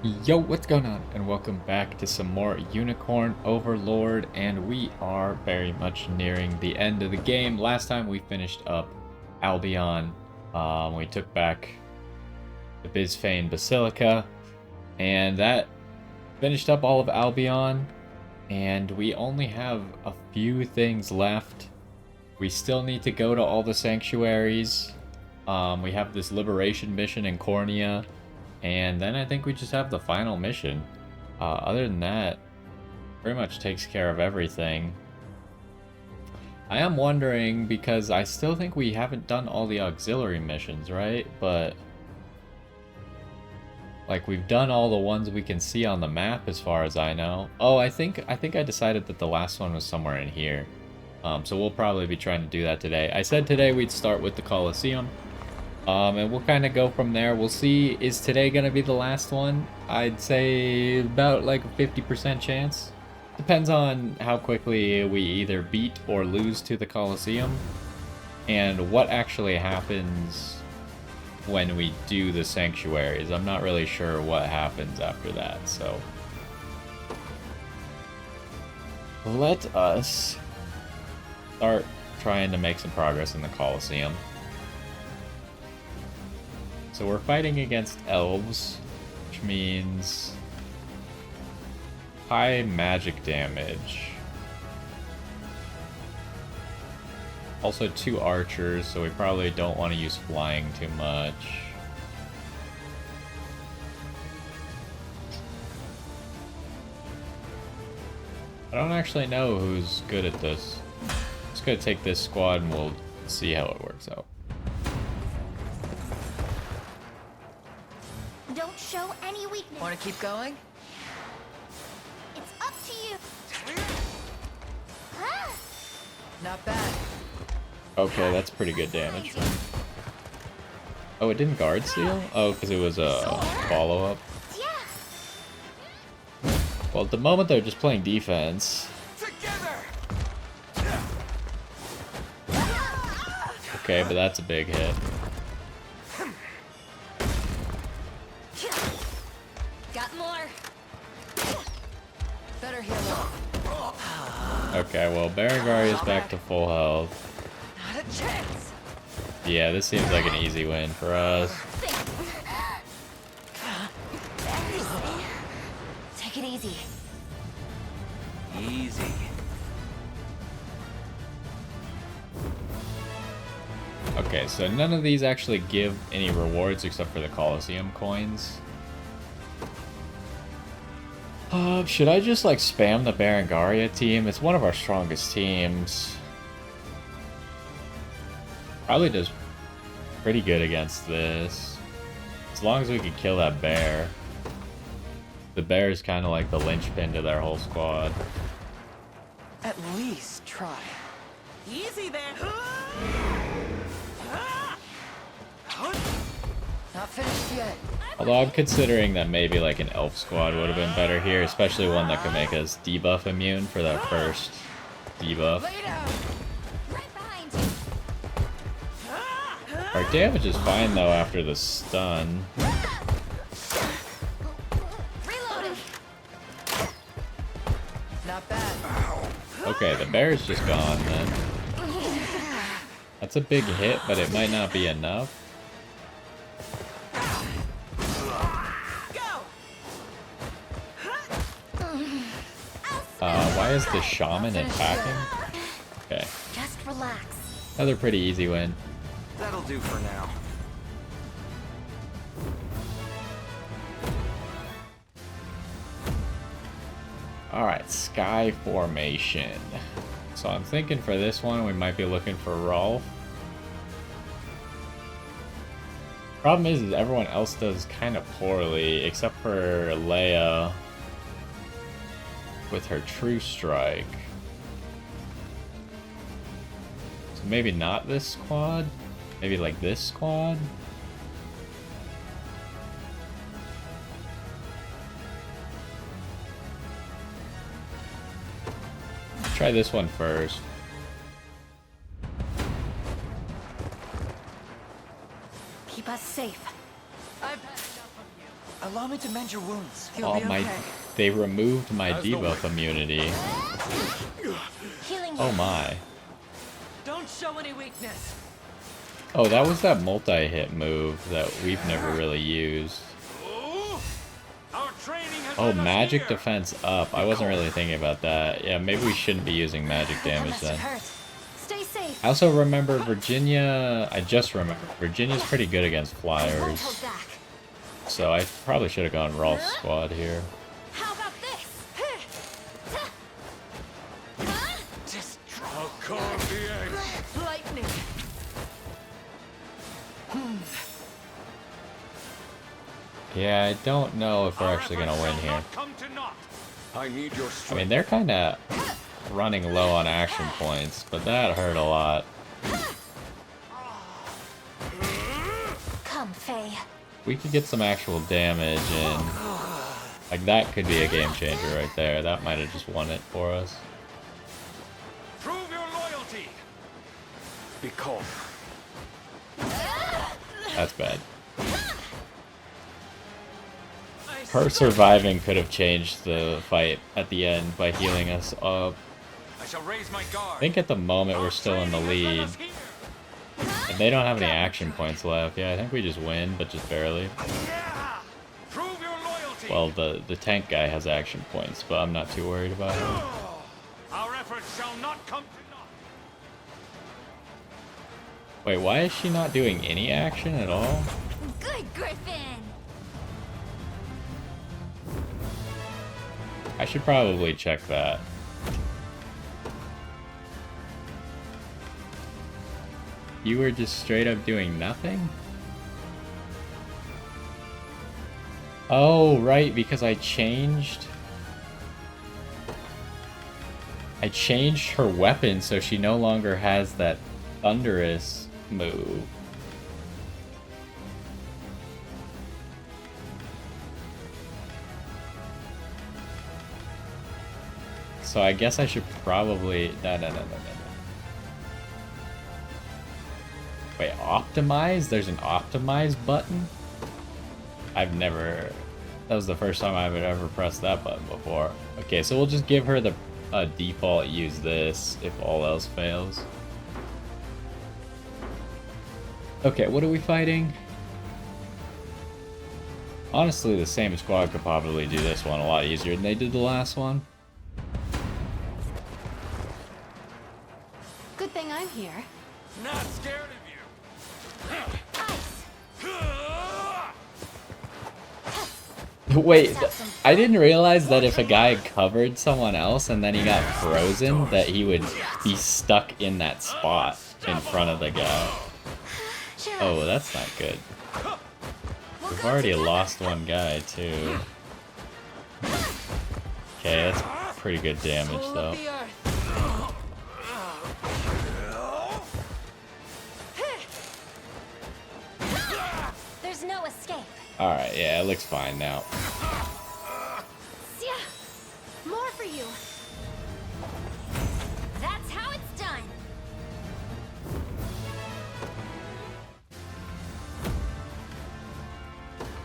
Yo, what's going on? And welcome back to some more Unicorn Overlord, and we are very much nearing the end of the game. Last time we finished up Albion. We took back the Bisfane Basilica, and that finished up all of Albion, and we only have a few things left. We still need to go to all the Sanctuaries. We have this Liberation mission in Cornea. And then I think we just have the final mission. Other than that, pretty much takes care of everything. I am wondering, because I still think we haven't done all the auxiliary missions, right? But like, we've done all the ones we can see on the map as far as I know. Oh, I think I decided that the last one was somewhere in here. So we'll probably be trying to do that today. I said today we'd start with the Coliseum. And we'll kind of go from there. We'll see, is today going to be the last one? I'd say about like a 50% chance. Depends on how quickly we either beat or lose to the Coliseum. And what actually happens when we do the Sanctuaries. I'm not really sure what happens after that, so... let us start trying to make some progress in the Coliseum. So we're fighting against elves, which means high magic damage. Also 2 archers, so we probably don't want to use flying too much. I don't actually know who's good at this. Just gonna take this squad and we'll see how it works out. Don't show any weakness. Want to keep going? It's up to you. Ah! Not bad. Okay, that's pretty good damage. Oh, it didn't guard seal? Oh, because it was a follow-up. Yeah. Well, at the moment they're just playing defense. Okay, but that's a big hit. Got more. Better heal up. Okay, well, Berengar is back to full health. Not a chance. Yeah, this seems like an easy win for us. Take it easy. Easy. Okay, so none of these actually give any rewards except for the Coliseum coins. Should I just, like, spam the Berengaria team? It's one of our strongest teams. Probably does pretty good against this. As long as we can kill that bear. The bear is kind of like the linchpin to their whole squad. At least try. Easy there. Not finished yet. Although I'm considering that maybe like an elf squad would have been better here, especially one that could make us debuff immune for that first debuff. Lay down. Right behind you. Our damage is fine though after the stun. Reloading. Not bad. Okay, the bear's just gone then. That's a big hit, but it might not be enough. Why is the shaman attacking? Okay, Just relax. another pretty easy win. That'll do for now. Alright, Sky Formation. So I'm thinking for this one we might be looking for Rolf. Problem is everyone else does kind of poorly, except for Leia with her True Strike. So maybe not this squad? Maybe like this squad? Try this one first. Keep us safe. I've had enough of you. Allow me to mend your wounds. Oh my! They removed my How's the debuff wind? immunity. Healing you. Oh my! Don't show any weakness. Oh, that was that multi-hit move that we've never really used. Our training has Oh, led us magic here. defense up. I wasn't really thinking about that. Yeah, maybe we shouldn't be using magic That damage must have then. hurt. Stay safe. I also remember Virginia. I just remember Virginia's pretty good against I won't flyers. hold back. So I probably should have gone Rolf's squad here. How about this? Just I'll carve the egg. lightning. Yeah, I don't know if we're Our actually gonna efforts win shall here. not come to naught. I need your I strength. mean, they're kind of running low on action points, but that hurt a lot. Come, Faye. We could get some actual damage, and like that could be a game changer right there. That might have just won it for us. Prove your loyalty. Be calm. That's bad. Her surviving could have changed the fight at the end by healing us up. I shall raise my guard. I think at the moment we're still in the lead, and they don't have any action points left. Yeah, I think we just win, but just barely. Yeah. Prove your loyalty. Well, the tank guy has action points, but I'm not too worried about him. Our efforts shall not come to naught. Wait, why is she not doing any action at all? Good, Griffin. I should probably check that. You were just straight up doing nothing? Oh, right, because I changed her weapon so she no longer has that thunderous move. So I guess I should probably... No. Wait, optimize? There's an optimize button? I've never... That was the first time I've ever pressed that button before. Okay, so we'll just give her the default use this if all else fails. Okay, what are we fighting? Honestly, the same squad could probably do this one a lot easier than they did the last one. Good thing I'm here. Not scared of you. Ice. Wait, I didn't realize that if a guy covered someone else and then he got frozen, that he would be stuck in that spot in front of the guy. Cheer Oh, up. that's not good. We'll We've go already together. lost one guy, too. Okay, that's pretty good damage, Soul though. of the earth. There's no escape. Alright, yeah, it looks fine now. Yeah. More for you. That's how it's done.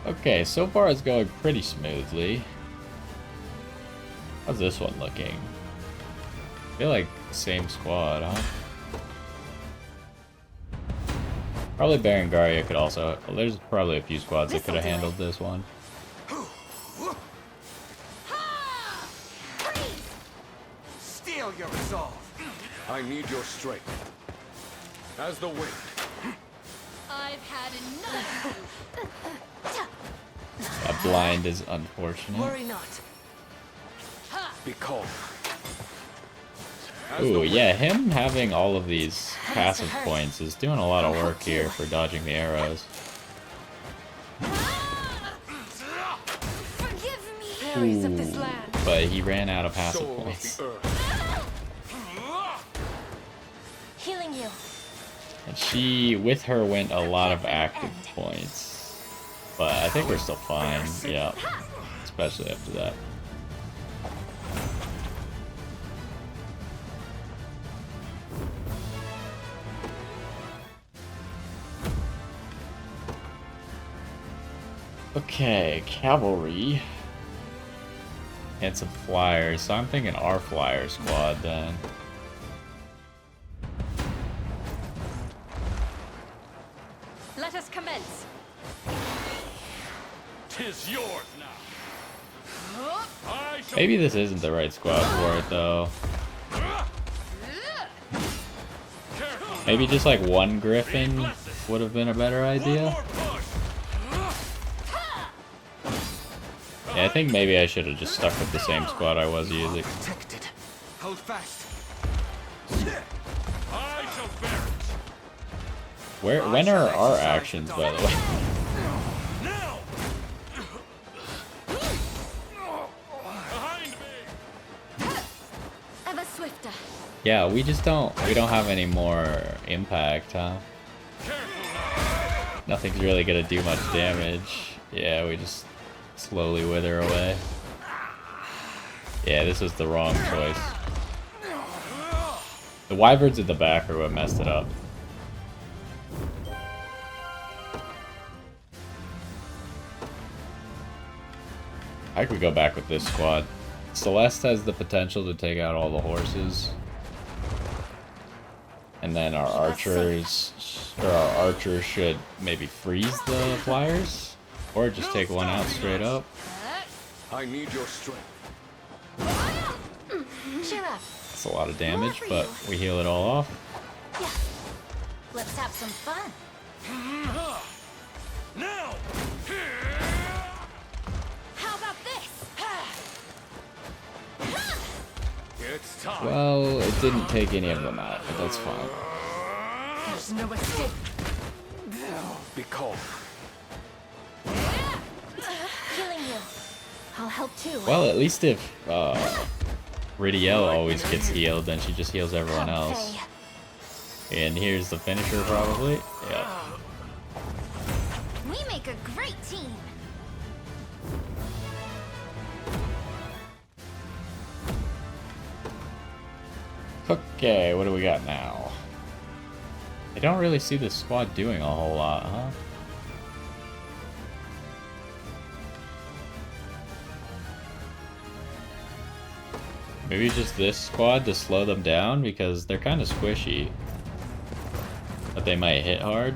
Okay, so far it's going pretty smoothly. How's this one looking? I feel like same squad, huh? Probably Berengaria could also... Well, there's probably a few squads that could have This'll do handled this one. Ha! Freeze! Steel your resolve. I need your strength. As the wind. I've had enough. That blind is unfortunate. Worry not. Be calm. As the Ooh, wind. yeah, him having all of these passive points is doing a lot of work here for dodging the arrows. Forgive me. Fairies of this Ooh, land. but he ran out of passive Soul of points. the earth. Healing you. And she, with her, went a lot of active points. But I think we're still fine, yeah. Especially after that. Okay, cavalry. And some flyers. So I'm thinking our flyer squad then. Let us commence. 'Tis yours now. I shall Maybe this isn't the right squad for it though. Maybe just like one griffin would have been a better idea. Yeah, I think maybe I should have just stuck with the same squad I was using. protected. Hold fast. I shall bear it. When are our actions, by the way? Now. Behind me. Ever swifter. Yeah, we don't have any more impact, huh? Nothing's really gonna do much damage. Yeah, we just slowly wither away. Yeah, this was the wrong choice. The wyverns at the back are what messed it up. I could go back with this squad. Celeste has the potential to take out all the horses. And then our archers should maybe freeze the flyers. Or just take one out straight up. I need your strength. Cheer up. That's a lot of damage, but we heal it all off. Yeah. Let's have some fun. Now. How about this? It's time. Well, it didn't take any of them out, but that's fine. There's no escape. Be calm. Healing you. I'll help too. Well, at least if Ridiel always gets healed, then she just heals everyone else. And here's the finisher, probably. Yeah. We make a great team. Okay, what do we got now? I don't really see this squad doing a whole lot, huh? Maybe just this squad to slow them down because they're kind of squishy. But they might hit hard.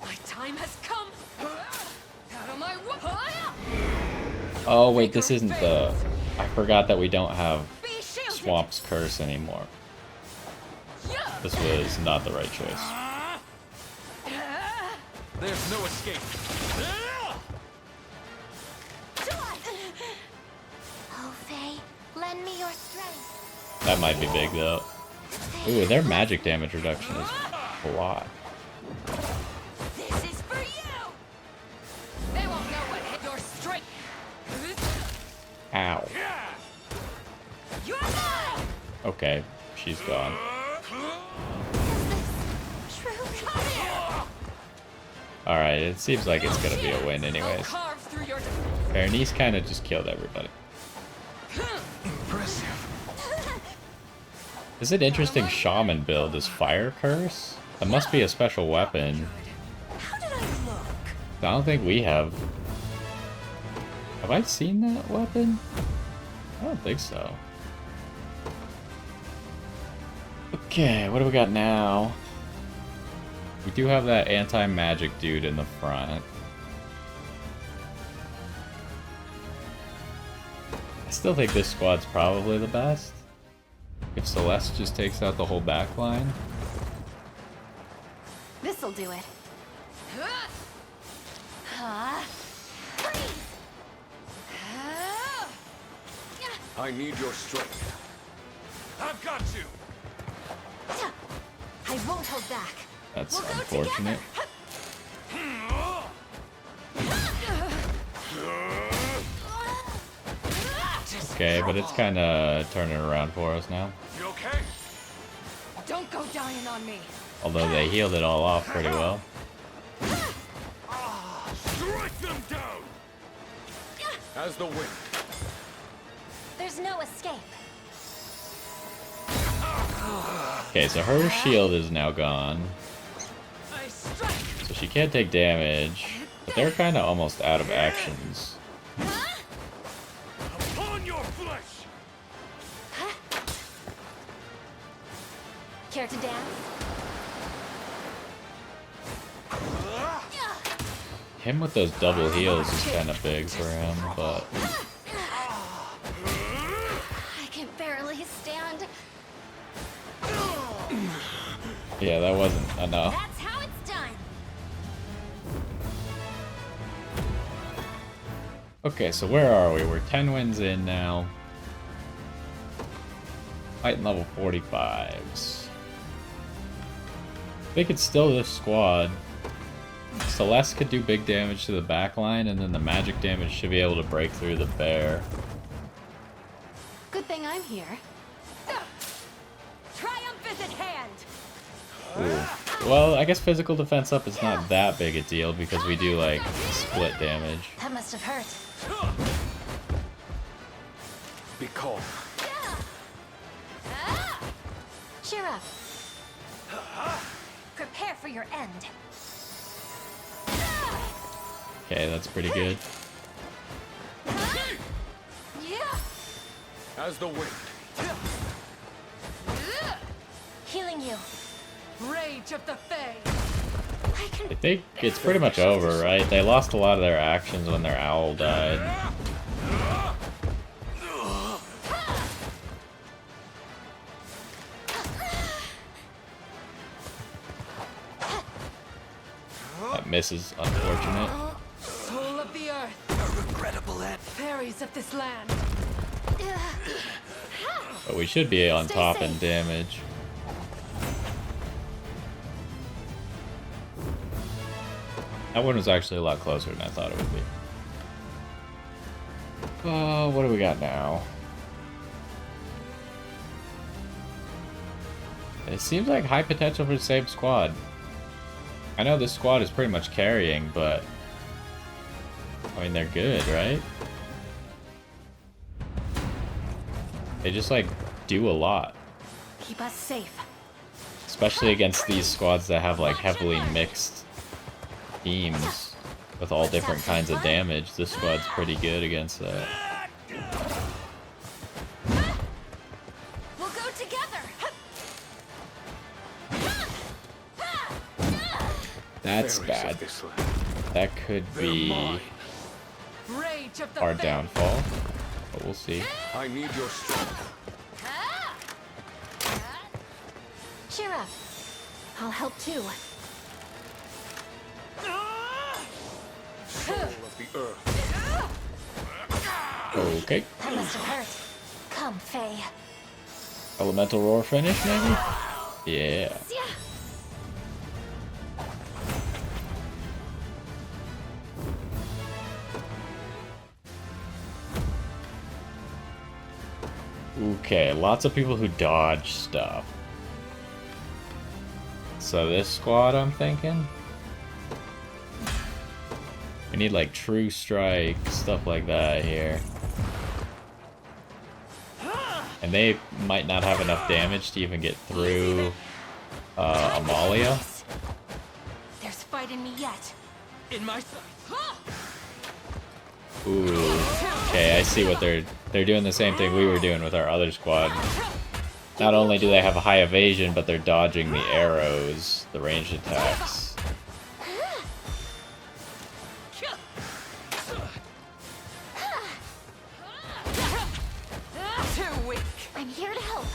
My time has come. Out of my way. Oh wait, this isn't the... I forgot that we don't have Be shielded. Swamp's Curse anymore. This was not the right choice. There's no escape. Oh, Faye, lend me your strength. That might be big though. Ooh, their magic damage reduction is a lot. This is for you. They won't know what hit your strength. Ow. You're mine. Okay, she's gone. Alright, it seems like it's gonna be a win anyways. Carve through your Bernice kind of just killed everybody. Impressive. Is it interesting shaman build is fire curse? That must be a special weapon. How did I look? I don't think we have. Have I seen that weapon? I don't think so. Okay, what do we got now? We do have that anti-magic dude in the front. I still think this squad's probably the best. If Celeste just takes out the whole back line. This'll do it. Freeze! I need your strength. I've got you. I won't hold back. That's We'll go unfortunate. Okay, but it's kind of turning around for us now. You okay? Don't go dying on me. Although they healed it all off pretty well. Strike them down. As the wind. There's no escape. Okay, so her shield is now gone. I strike. So she can't take damage. But they're kind of almost out of actions. Upon your flesh! Care to dance? Him with those double heals is kind of big for him, but I can barely stand. yeah, that wasn't enough. That's how it's done. Okay, so where are we? We're 10 wins in now. Fighting level 45s. They could still lift squad. Celeste could do big damage to the back line, and then the magic damage should be able to break through the bear. Good thing I'm here. Triumph is at hand! Ooh. Well, I guess physical defense up is not that big a deal because we do like split damage. That must have hurt. Be calm. Cheer up. Prepare for your end. Okay, that's pretty good. Yeah. As the wind. Healing you. Rage of the Fae! I can. I think it's pretty much over, right? They lost a lot of their actions when their owl died. That miss is unfortunate. Soul of the earth! A regrettable end. Fairies of this land! But we should be on Stay top safe. in damage. That one was actually a lot closer than I thought it would be. What do we got now? It seems like high potential for the same squad. I know this squad is pretty much carrying, but I mean, they're good, right? They just like do a lot. Keep us safe. Especially against these squads that have like heavily mixed teams with all different kinds of damage. This squad's pretty good against that. We'll go together. That's Fairies bad. of this land. That could They're be mine. Rage of the our Fae! downfall, but we'll see. I need your strength. Cheer up. I'll help too. Soul of the earth. Okay. That must have hurt. Come, Faye. Elemental roar finish, maybe? Yeah. Yeah. Okay, lots of people who dodge stuff. So this squad, I'm thinking? We need like true strike, stuff like that here. And they might not have enough damage to even get through Amalia. There's fight in me yet. In my sight! Ooh. Okay, I see what they're doing the same thing we were doing with our other squad. Not only do they have a high evasion, but they're dodging the arrows, the ranged attacks. Too weak! I'm here to help.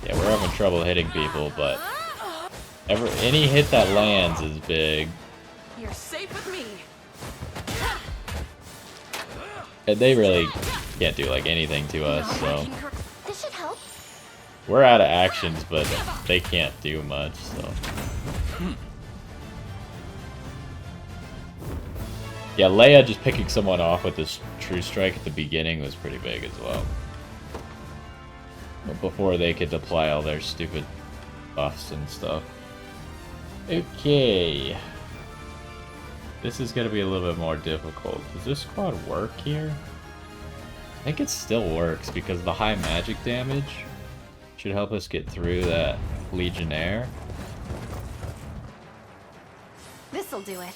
Yeah, we're having trouble hitting people, but any hit that lands is big. You're safe with me! And they really can't do like anything to us, so This should help. we're out of actions, but they can't do much, so. Yeah, Leia just picking someone off with this true strike at the beginning was pretty big as well. But before they could apply all their stupid buffs and stuff. Okay. This is going to be a little bit more difficult. Does this squad work here? I think it still works because the high magic damage should help us get through that Legionnaire. This'll do it.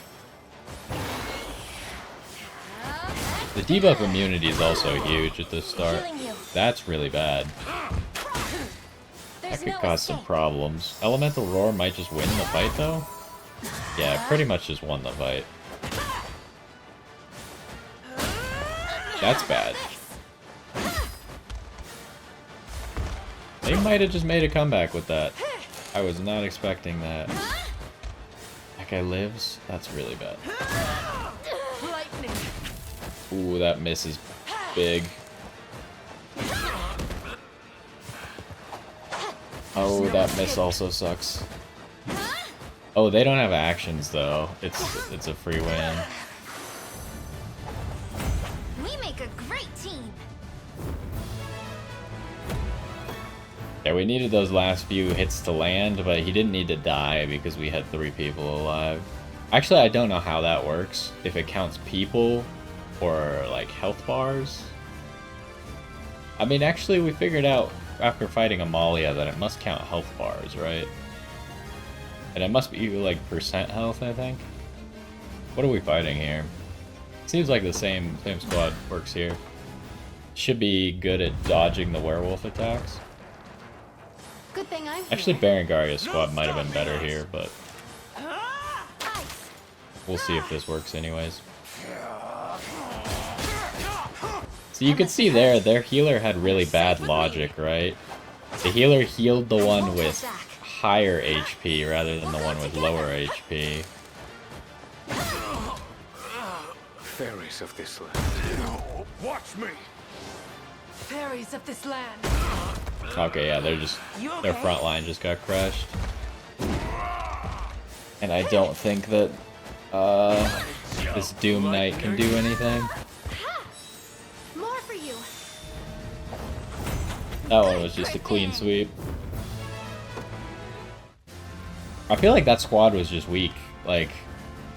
The debuff immunity is also huge at the start. Healing you. That's really bad. That There's could no cause some escape. problems. Elemental Roar might just win the fight, though. Yeah, pretty much just won the fight. That's bad. They might have just made a comeback with that. I was not expecting that. That guy lives? That's really bad. Lightning. Ooh, that miss is big. Oh, that miss also sucks. Oh, they don't have actions though. It's a free win. We make a great team. Yeah, we needed those last few hits to land, but he didn't need to die because we had 3 people alive. Actually, I don't know how that works. If it counts people or like health bars. I mean, actually, we figured out after fighting Amalia that it must count health bars, right? And it must be like percent health, I think. What are we fighting here? Seems like the same squad works here. Should be good at dodging the werewolf attacks. Good thing I'm Actually, here. Berengaria's squad might have been better here, but Ice. we'll see if this works anyways. So you could see there, their healer had really bad logic, right? The healer healed the one with higher HP rather than the one with lower HP. Fairies of this land. Watch me! Fairies of this land. Okay, yeah, their front line just got crushed. And I don't think that this Doom Knight can do anything. More for you. That one was just a clean sweep. I feel like that squad was just weak. Like,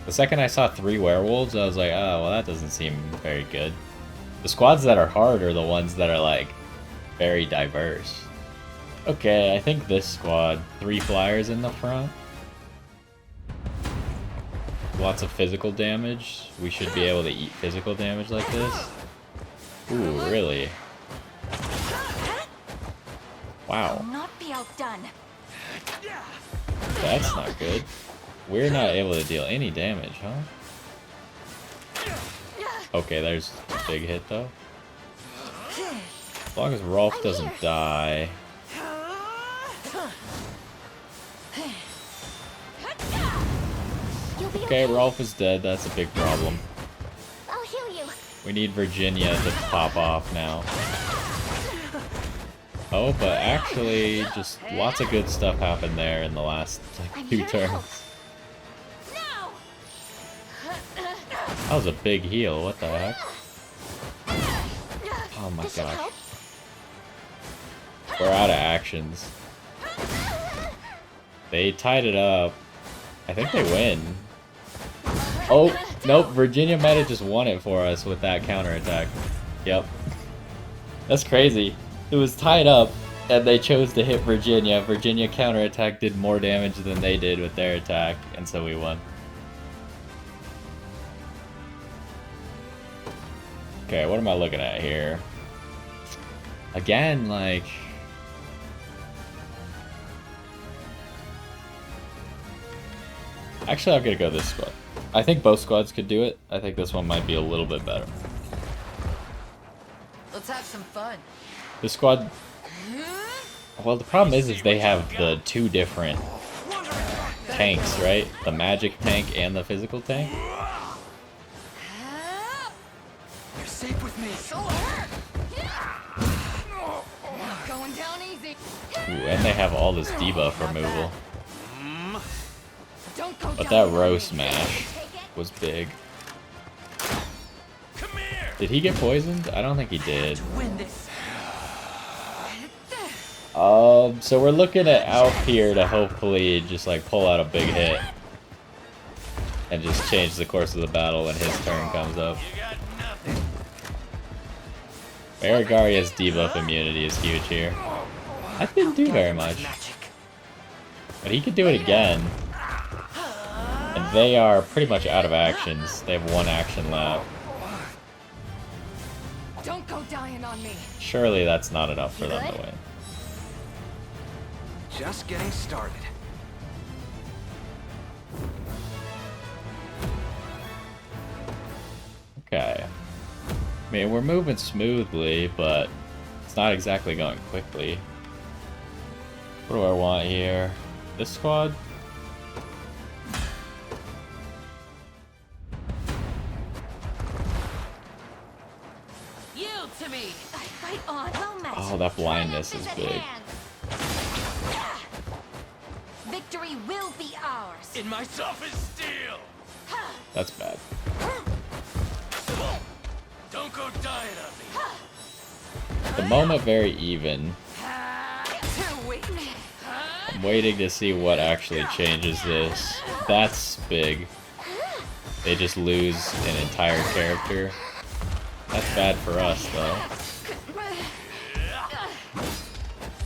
the second I saw 3 werewolves, I was like, oh, well, that doesn't seem very good. The squads that are hard are the ones that are, like, very diverse. Okay, I think this squad, 3 flyers in the front. Lots of physical damage. We should be able to eat physical damage like this. Ooh, really? Wow. Not be outdone. That's not good. We're not able to deal any damage, huh? Okay, there's a big hit, though. As long as Rolf doesn't die. You'll be Okay, Rolf is dead. That's a big problem. I'll heal you. We need Virginia to pop off now. Oh, but actually, just lots of good stuff happened there in the last I'm 2 here to help. turns. Now. That was a big heal. What the heck? Oh my This should gosh. help. We're out of actions. They tied it up. I think they win. Oh, nope. Virginia might have just won it for us with that counterattack. Yep. That's crazy. It was tied up, and they chose to hit Virginia. Virginia counterattack did more damage than they did with their attack, and so we won. Okay, what am I looking at here? Again, like... Actually, I'm gonna go this squad. I think both squads could do it. I think this one might be a little bit better. Let's have some fun. This squad... Well, the problem is they have the 2 different tanks, right? The magic tank and the physical tank. You're safe with me. Going down easy. Ooh, and they have all this debuff removal. Don't go But down that row smash was big. Come here! Did he get poisoned? I don't think he did. Win this. So we're looking at Alf here to hopefully just like pull out a big hit. And just change the course of the battle when his turn comes up. You got nothing. Berengaria's debuff immunity is huge here. That didn't do very much. Magic. But he could do it again. And they are pretty much out of actions. They have 1 action left. Don't go dying on me. Surely that's not enough for them to win. Just getting started. Okay. I mean, we're moving smoothly, but it's not exactly going quickly. What do I want here? This squad? Yield to me. I fight on. Well met. Oh, that blindness is Triumph big. at hand. Victory will be ours. In myself is steel. That's bad. Don't go dying on me. At the moment, very even. Too weak. I'm waiting to see what actually changes this. That's big. They just lose an entire character. That's bad for us, though.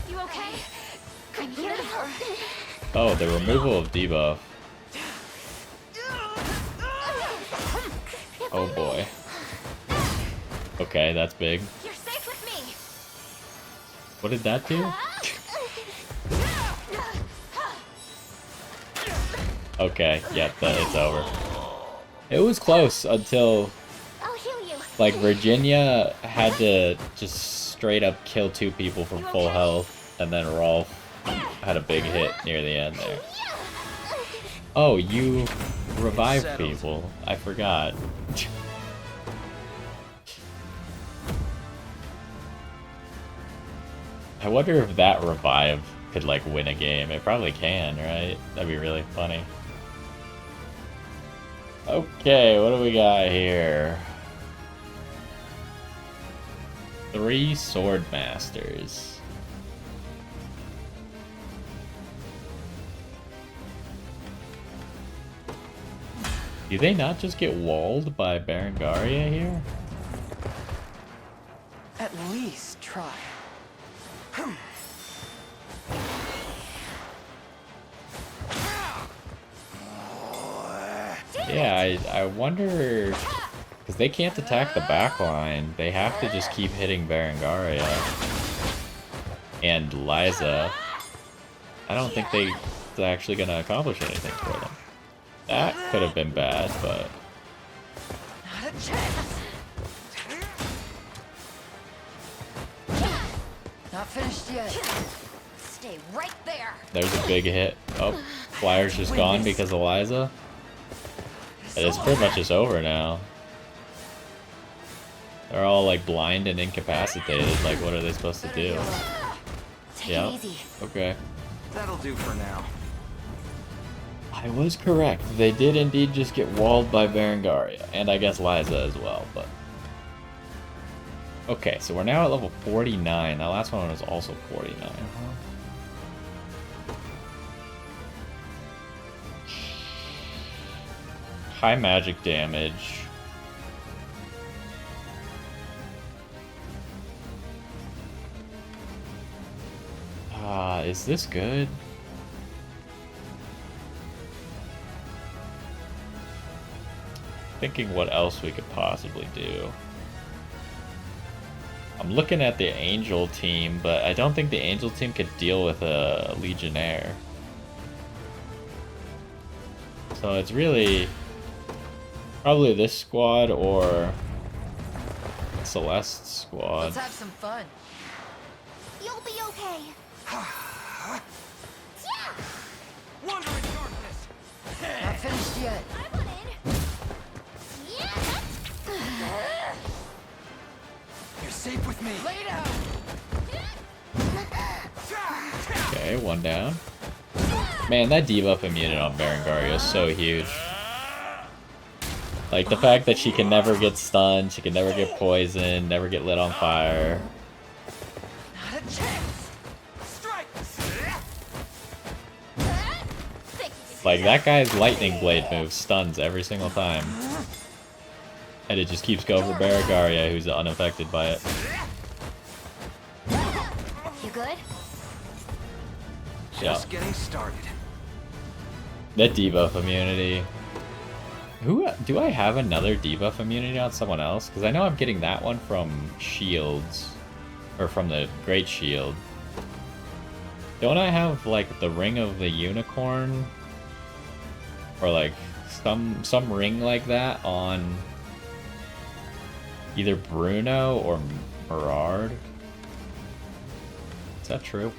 You okay? I'm here to help. Oh, the removal of debuff. Oh boy. Okay, that's big. You're safe with me. What did that do? Okay, yep, it's over. It was close until, I'll heal you. like, Virginia had to just straight up kill 2 people from full health, and then Rolf had a big hit near the end there. Oh, you revive people. I forgot. I wonder if that revive could, like, win a game. It probably can, right? That'd be really funny. Okay, what do we got here? 3 sword masters. Do they not just get walled by Berengaria here? At least try. Yeah, I wonder, because they can't attack the back line. They have to just keep hitting Berengaria and Liza. I don't think they're actually going to accomplish anything for them. That could have been bad, but... Not a chance. Not finished yet. Stay right there. There's a big hit. Oh, Flyer's just gone because of Liza. It's pretty much just over now. They're all like blind and incapacitated. Like, what are they supposed to do? Take Yeah. it easy. Okay. That'll do for now. I was correct. They did indeed just get walled by Berengaria. And I guess Liza as well, but... Okay, so we're now at level 49. That last one was also 49. High magic damage. Is this good? Thinking what else we could possibly do. I'm looking at the Angel team, but I don't think the Angel team could deal with a Legionnaire. So it's really probably this squad or Celeste's squad. Let's have some fun. You'll be okay. Yeah. Wonder in darkness. Not finished yet. I want in. Yeah. You're safe with me. Lay down. Okay, one down. Man, that debuff immunity on Berengaria is so huge. Like, the fact that she can never get stunned, she can never get poisoned, never get lit on fire. Not a chance. Strike. Like, that guy's lightning blade move stuns every single time. And it just keeps going for Berengaria, who's unaffected by it. You good? Yeah. Just getting started. The debuff immunity. Who do I have another debuff immunity on someone else? Because I know I'm getting that one from shields, or from the Great Shield. Don't I have like the Ring of the Unicorn, or like some ring like that on either Bruno or Mirard? Is that true?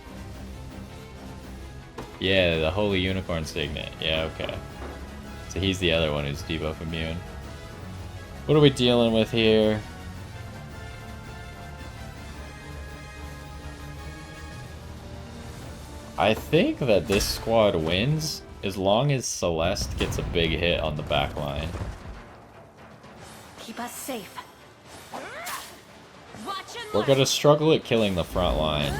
Yeah, the Holy Unicorn Signet. Yeah, okay. So he's the other one who's debuff immune. What are we dealing with here? I think that this squad wins as long as Celeste gets a big hit on the back line. Keep us safe. We're gonna struggle at killing the front line.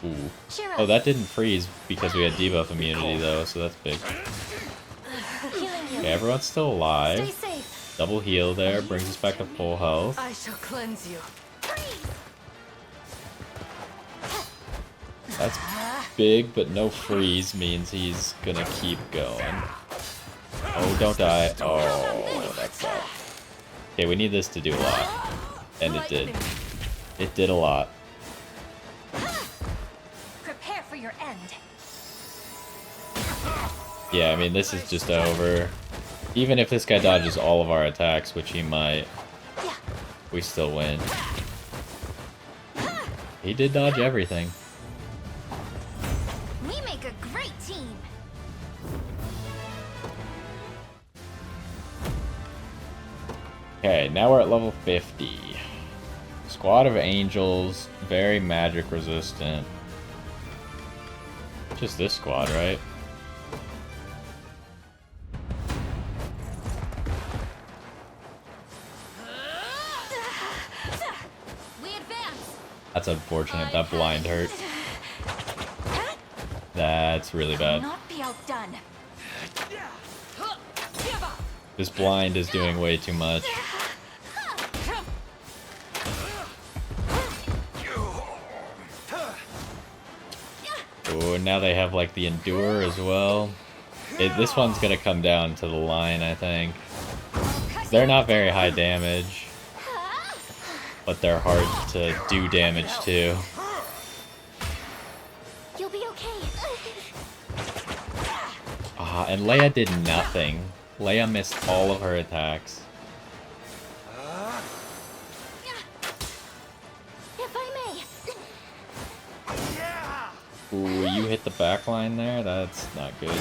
Ooh. Oh, that didn't freeze because we had debuff immunity though, so that's big. Okay, everyone's still alive. Stay safe. Double heal there, brings us back to full health. I shall cleanse you. That's big, but no freeze means he's gonna keep going. Oh, don't die. Oh, that's bad. Okay, we need this to do a lot. And it did. It did a lot. Prepare for your end. Yeah, I mean, this is just over. Even if this guy dodges all of our attacks, which he might, we still win. He did dodge everything. We make a great team. Okay, now we're at level 50. Squad of Angels, very magic resistant. Just this squad, right? We advance. That's unfortunate. That blind hurt. That's really bad. Not be outdone. This blind is doing way too much. Oh, now they have like the Endure as well. This one's gonna come down to the line, I think. They're not very high damage, but they're hard to do damage to. You'll be okay. Ah, and Leia did nothing. Leia missed all of her attacks. If I may. Ooh, you hit the back line there? That's not good.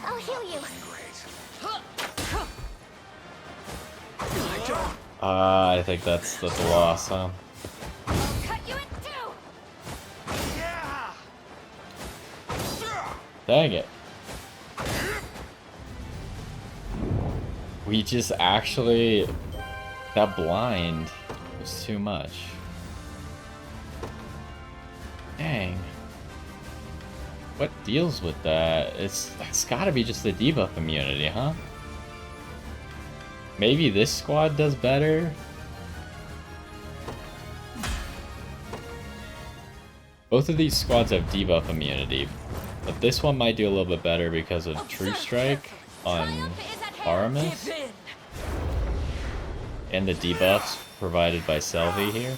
I'll heal you. I think that's a loss, huh? Cut you in two. Dang it. We just actually... That blind was too much. Dang. What deals with that? It's gotta be just the debuff immunity, huh? Maybe this squad does better? Both of these squads have debuff immunity, but this one might do a little bit better because of True Strike on Aramis and the debuffs provided by Selvi here.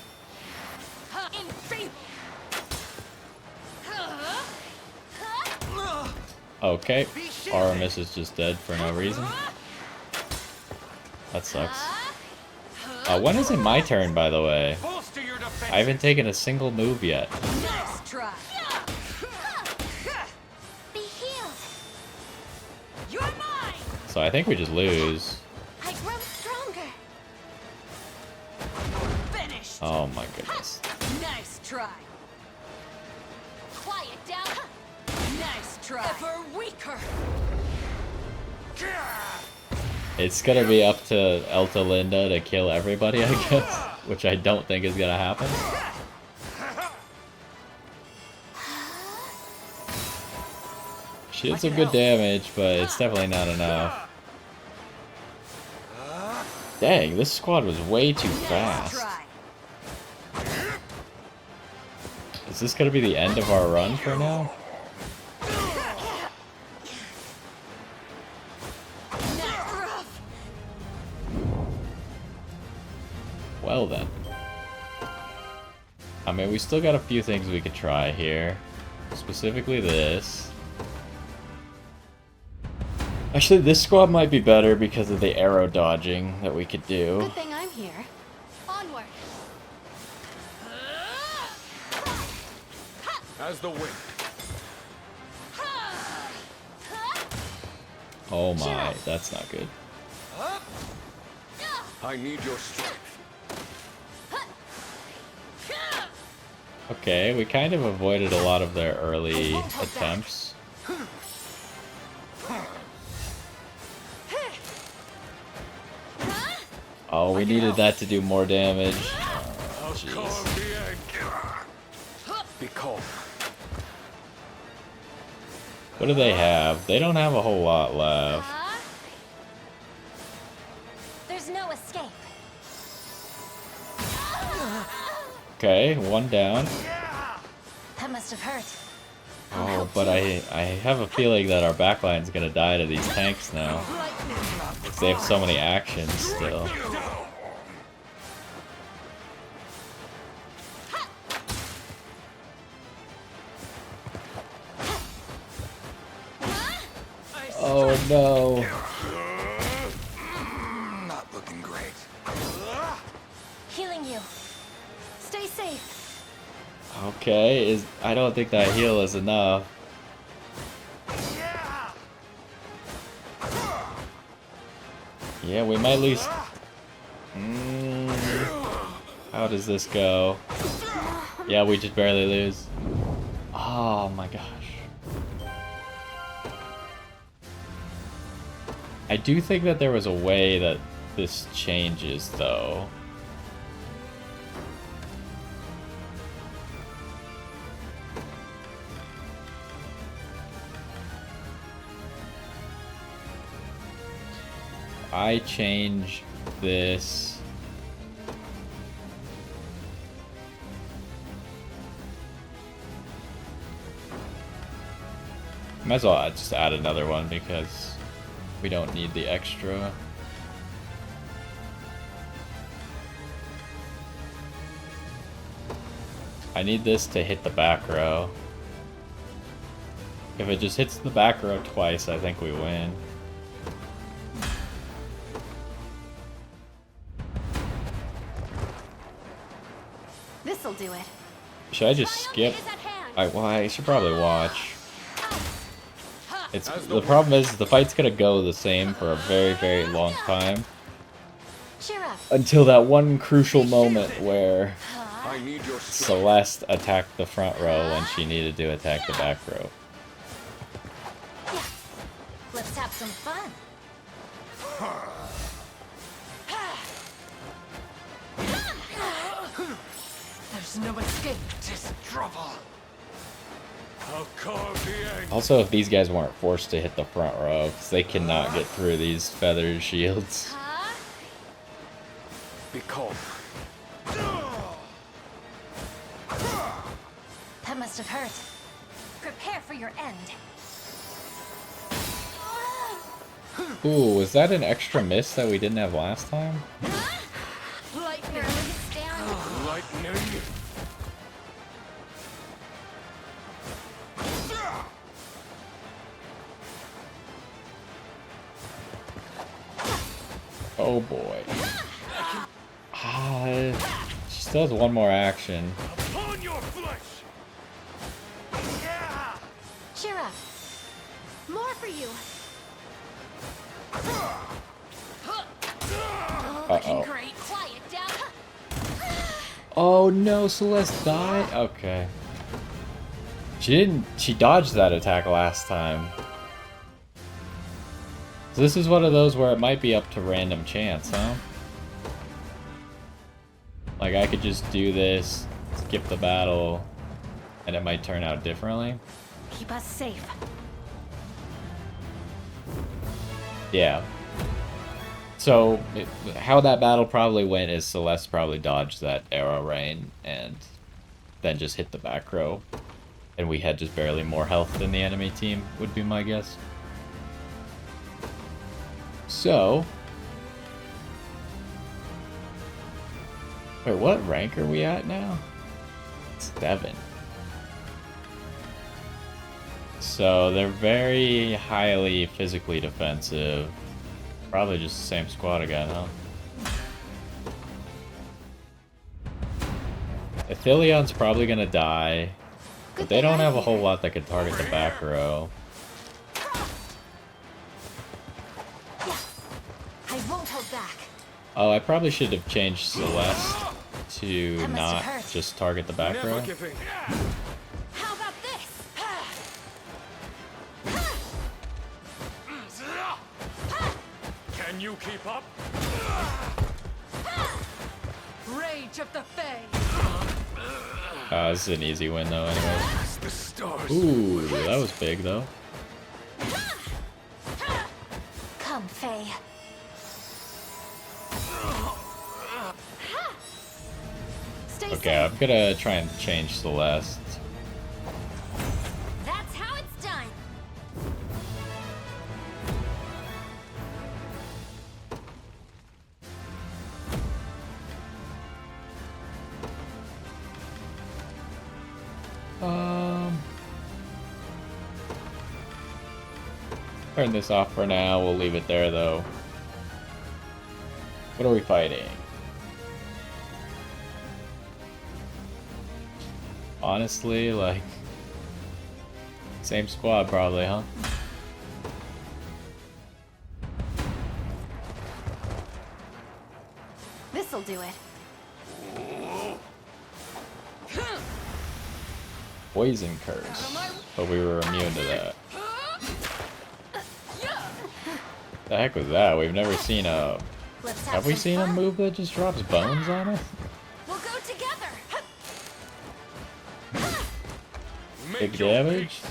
Okay, Aramis is just dead for no reason. That sucks. When is it my turn, by the way? I haven't taken a single move yet. Nice try. Be healed. You're mine. So I think we just lose. I grow stronger. Finished. Oh my goodness. Nice try. Quiet down. Nice try. Ever weaker. It's gonna be up to Elta Linda to kill everybody, I guess. Which I don't think is gonna happen. She did some good damage, but it's definitely not enough. Dang, this squad was way too fast. Is this gonna be the end of our run for now? Well then. I mean, we still got a few things we could try here. Specifically this. Actually, this squad might be better because of the arrow dodging that we could do. Good thing I'm here. Onward. As the wind. Oh my, that's not good. I need your strength. Okay, we kind of avoided a lot of their early attempts. Oh, we needed that to do more damage. Oh, jeez. Be calm. What do they have? They don't have a whole lot left. There's no escape. Okay, one down. That must have hurt. Oh, but I have a feeling that our backline's gonna die to these tanks now. 'Cause they have so many actions still. Oh no. Not looking great. Healing you. Stay safe. Okay, I don't think that heal is enough. Yeah, we might lose. How does this go? Yeah, we just barely lose. Oh my gosh. I do think that there was a way that this changes, though. I change this. Might as well just add another one because we don't need the extra. I need this to hit the back row. If it just hits the back row twice, I think we win. This'll do it. Should I just skip? Well, I should probably watch. The problem is the fight's gonna go the same for a very, very long time. Cheer up. Until that one crucial moment where I need your strength. Celeste attacked the front row when she needed to attack the back row. Yeah. Let's have some fun. There's no escape. This trouble. I'll carve the end. Also, if these guys weren't forced to hit the front row, because they cannot get through these feathered shields. Be calm. That must have hurt. Prepare for your end. Ooh, was that an extra miss that we didn't have last time? Lightning. Lightning. Oh boy. She still has one more action. Upon your flesh. Cheer up. More for you. Uh-oh. Great. Quiet down. Oh no, Celeste died? Okay. She dodged that attack last time. So this is one of those where it might be up to random chance, huh? Like I could just do this, skip the battle, and it might turn out differently. Keep us safe. Yeah. So, how that battle probably went is Celeste probably dodged that arrow rain, and then just hit the back row. And we had just barely more health than the enemy team, would be my guess. So... Wait, what rank are we at now? 7. So they're very highly physically defensive. Probably just the same squad again, huh? Athilion's probably gonna die. But they don't have a whole lot that could target the back row. I won't hold back. Oh, I probably should have changed Celeste to not just target the back row. How about this? Can you keep up? Rage of the Fae. This is an easy win though, anyway. The stars. Ooh, that was big though. Come, Faye. Stay Okay, I'm gonna try and change Celeste. That's how it's done. Turn this off for now. We'll leave it there though. What are we fighting? Honestly, like... Same squad probably, huh? This'll do it. Poison curse. But we were immune to that. The heck was that? We've never seen a... Let's Have we some seen a fun. move that just drops bones on us? We'll go together. Big damage?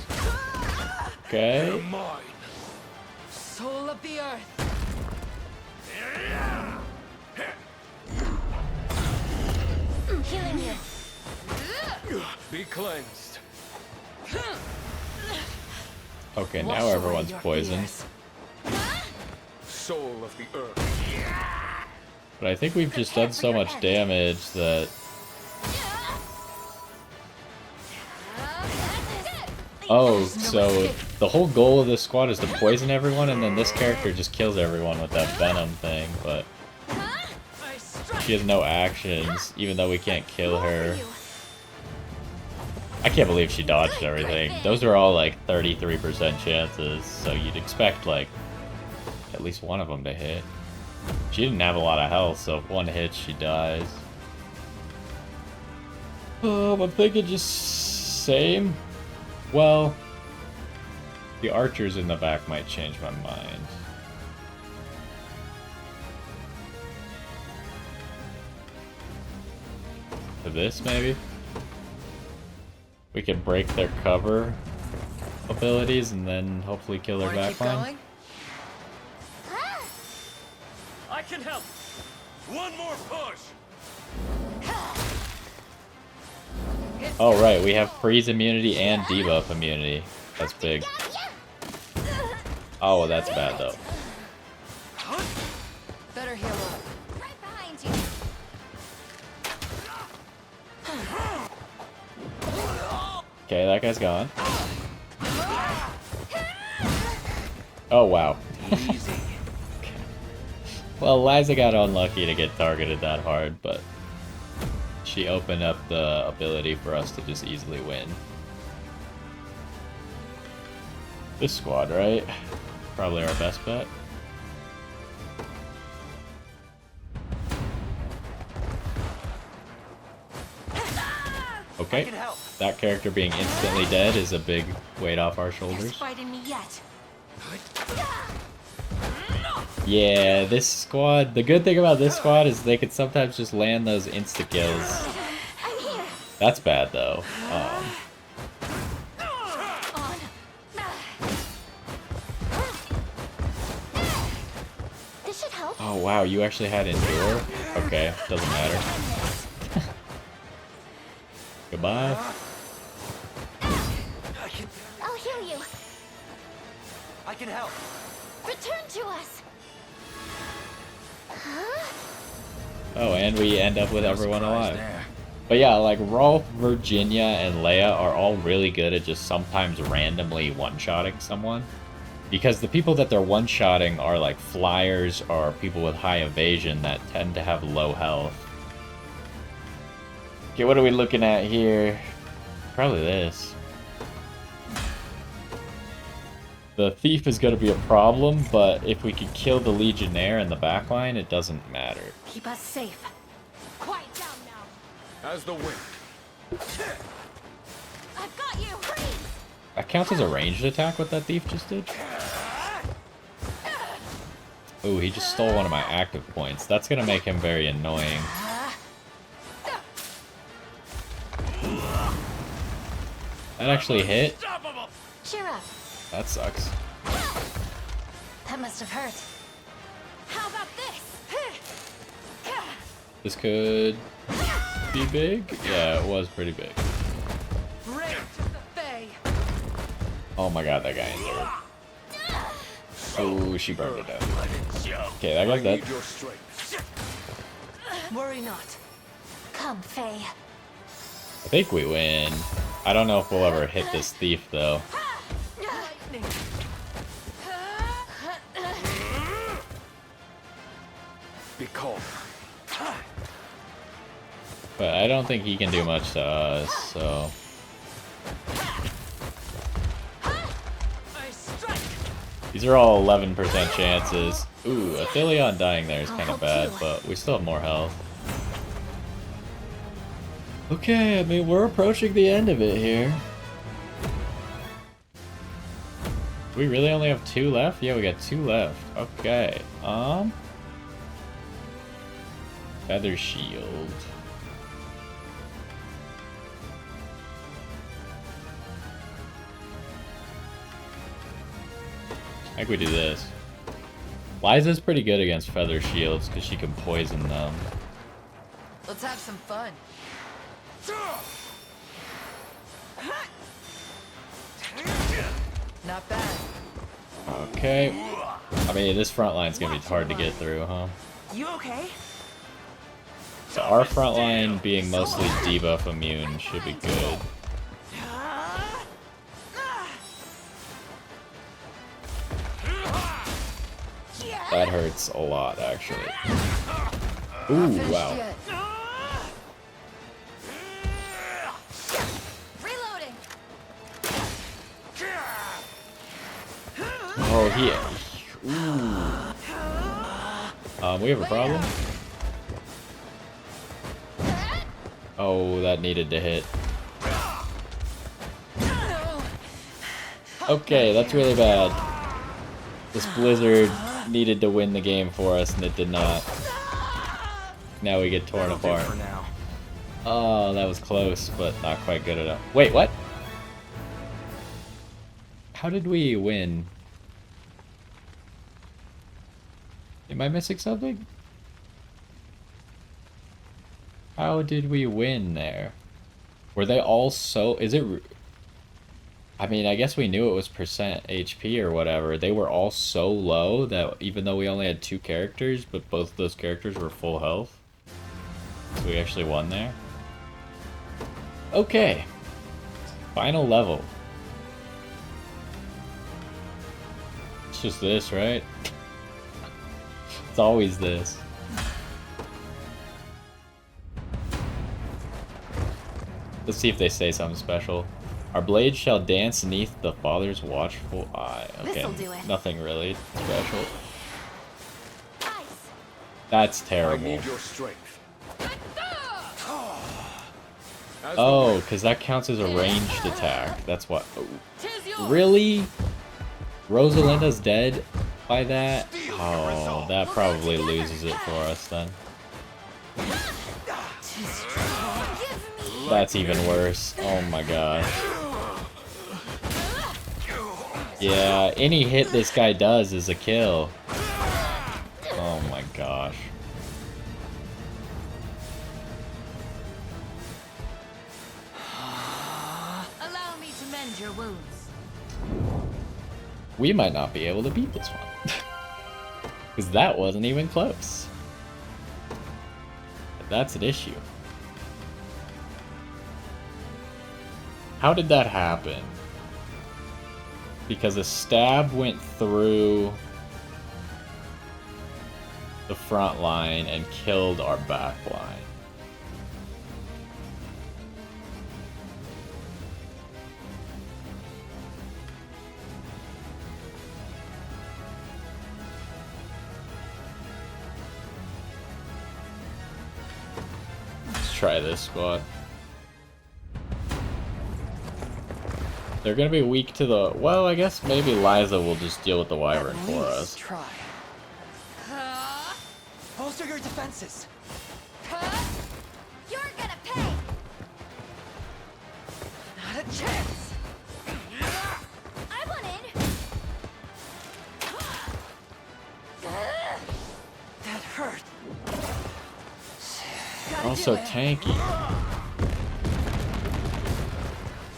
Okay. Mine. Soul of the earth. Healing you. Be cleansed. Okay, Wash now away everyone's your poisoned. fears. Soul of the earth. But I think we've just done so much damage that... Oh, so the whole goal of this squad is to poison everyone, and then this character just kills everyone with that venom thing, but... She has no actions, even though we can't kill her. I can't believe she dodged everything. Those are all like 33% chances, so you'd expect like at least one of them to hit. She didn't have a lot of health, so if one hits, she dies. I'm thinking just same. Well, the archers in the back might change my mind. To this, maybe? We could break their cover abilities and then hopefully kill their Wanna keep backline. going? I can help. One more push. Oh right, we have freeze immunity and debuff immunity. That's big. Oh, well, that's bad though. Better heal up. Right behind you. Okay, that guy's gone. Oh wow. Easy. Well, Liza got unlucky to get targeted that hard, but she opened up the ability for us to just easily win. This squad, right? Probably our best bet. Okay, that character being instantly dead is a big weight off our There's shoulders. fight in me yet. Yeah, this squad, the good thing about this squad is they could sometimes just land those insta-kills. I'm here. That's bad though. On. This should help. Oh wow, you actually had Endure? Okay, doesn't matter. Goodbye. bye. I'll heal you. I can help. Return to us. Huh? Oh, and we end up with everyone Surprise alive. there. But yeah, like Rolf, Virginia, and Leia are all really good at just sometimes randomly one-shotting someone. Because the people that they're one-shotting are like flyers or people with high evasion that tend to have low health. Okay, what are we looking at here? Probably this. The thief is going to be a problem, but if we could kill the Legionnaire in the backline, it doesn't matter. Keep us safe. Quiet down now. As the wind. I've got you. Freeze. That counts as a ranged attack, what that thief just did? Ooh, he just stole one of my active points. That's going to make him very annoying. That actually hit? Cheer up. That sucks. That must have hurt. How about this? This could be big? Yeah, it was pretty big. Rage of the Fae. Oh my god, that guy endured. Oh, she burned it down. Okay, that guy's dead. Need your strength. Worry not. Come, Faye. I think we win. I don't know if we'll ever hit this thief, though. Lightning. Be calm. But I don't think he can do much to us, so... I strike. These are all 11% chances. Ooh, Aphelion dying there is kind of bad, but we still have more health. Okay, I mean, we're approaching the end of it here. We really only have 2 left? Yeah, we got 2 left. Okay, Feather Shield. I think we do this. Liza's pretty good against Feather Shields because she can poison them. Let's have some fun. Not bad. Okay. I mean, this front line's gonna be hard to get through, huh? You okay? So our front line being mostly debuff immune should be good. That hurts a lot, actually. Ooh, wow. Reloading. Oh, ooh. We have a problem? Oh, that needed to hit. Okay, that's really bad. This blizzard needed to win the game for us, and it did not. Now we get torn apart. For now. Oh, that was close, but not quite good enough. Wait, what? How did we win? Am I missing something? How did we win there? Were they all so... Is it... I mean, I guess we knew it was percent HP or whatever. They were all so low that even though we only had 2 characters, but both of those characters were full health. So we actually won there. Okay. Final level. It's just this, right? It's always this. Let's see if they say something special. Our blades shall dance neath the Father's watchful eye. Okay, This'll do it. nothing really special. Ice. That's I terrible. need your strength. As the Oh, wind. because that counts as a ranged attack. That's what. Oh. Tis yours. Really? Rosalinda's dead by that? Oh, that probably loses it for us then. Give me. That's even worse. Oh my gosh. Yeah, any hit this guy does is a kill. Oh my gosh. we might not be able to beat this one. Because that wasn't even close. But that's an issue. How did that happen? Because a stab went through the front line and killed our back line. Let's try this squad. They're gonna be weak to the... Well, I guess maybe Liza will just deal with the Wyvern for us. Try. Bolster your defenses. You're gonna pay! Not a chance. I want in! That hurt. Also tanky.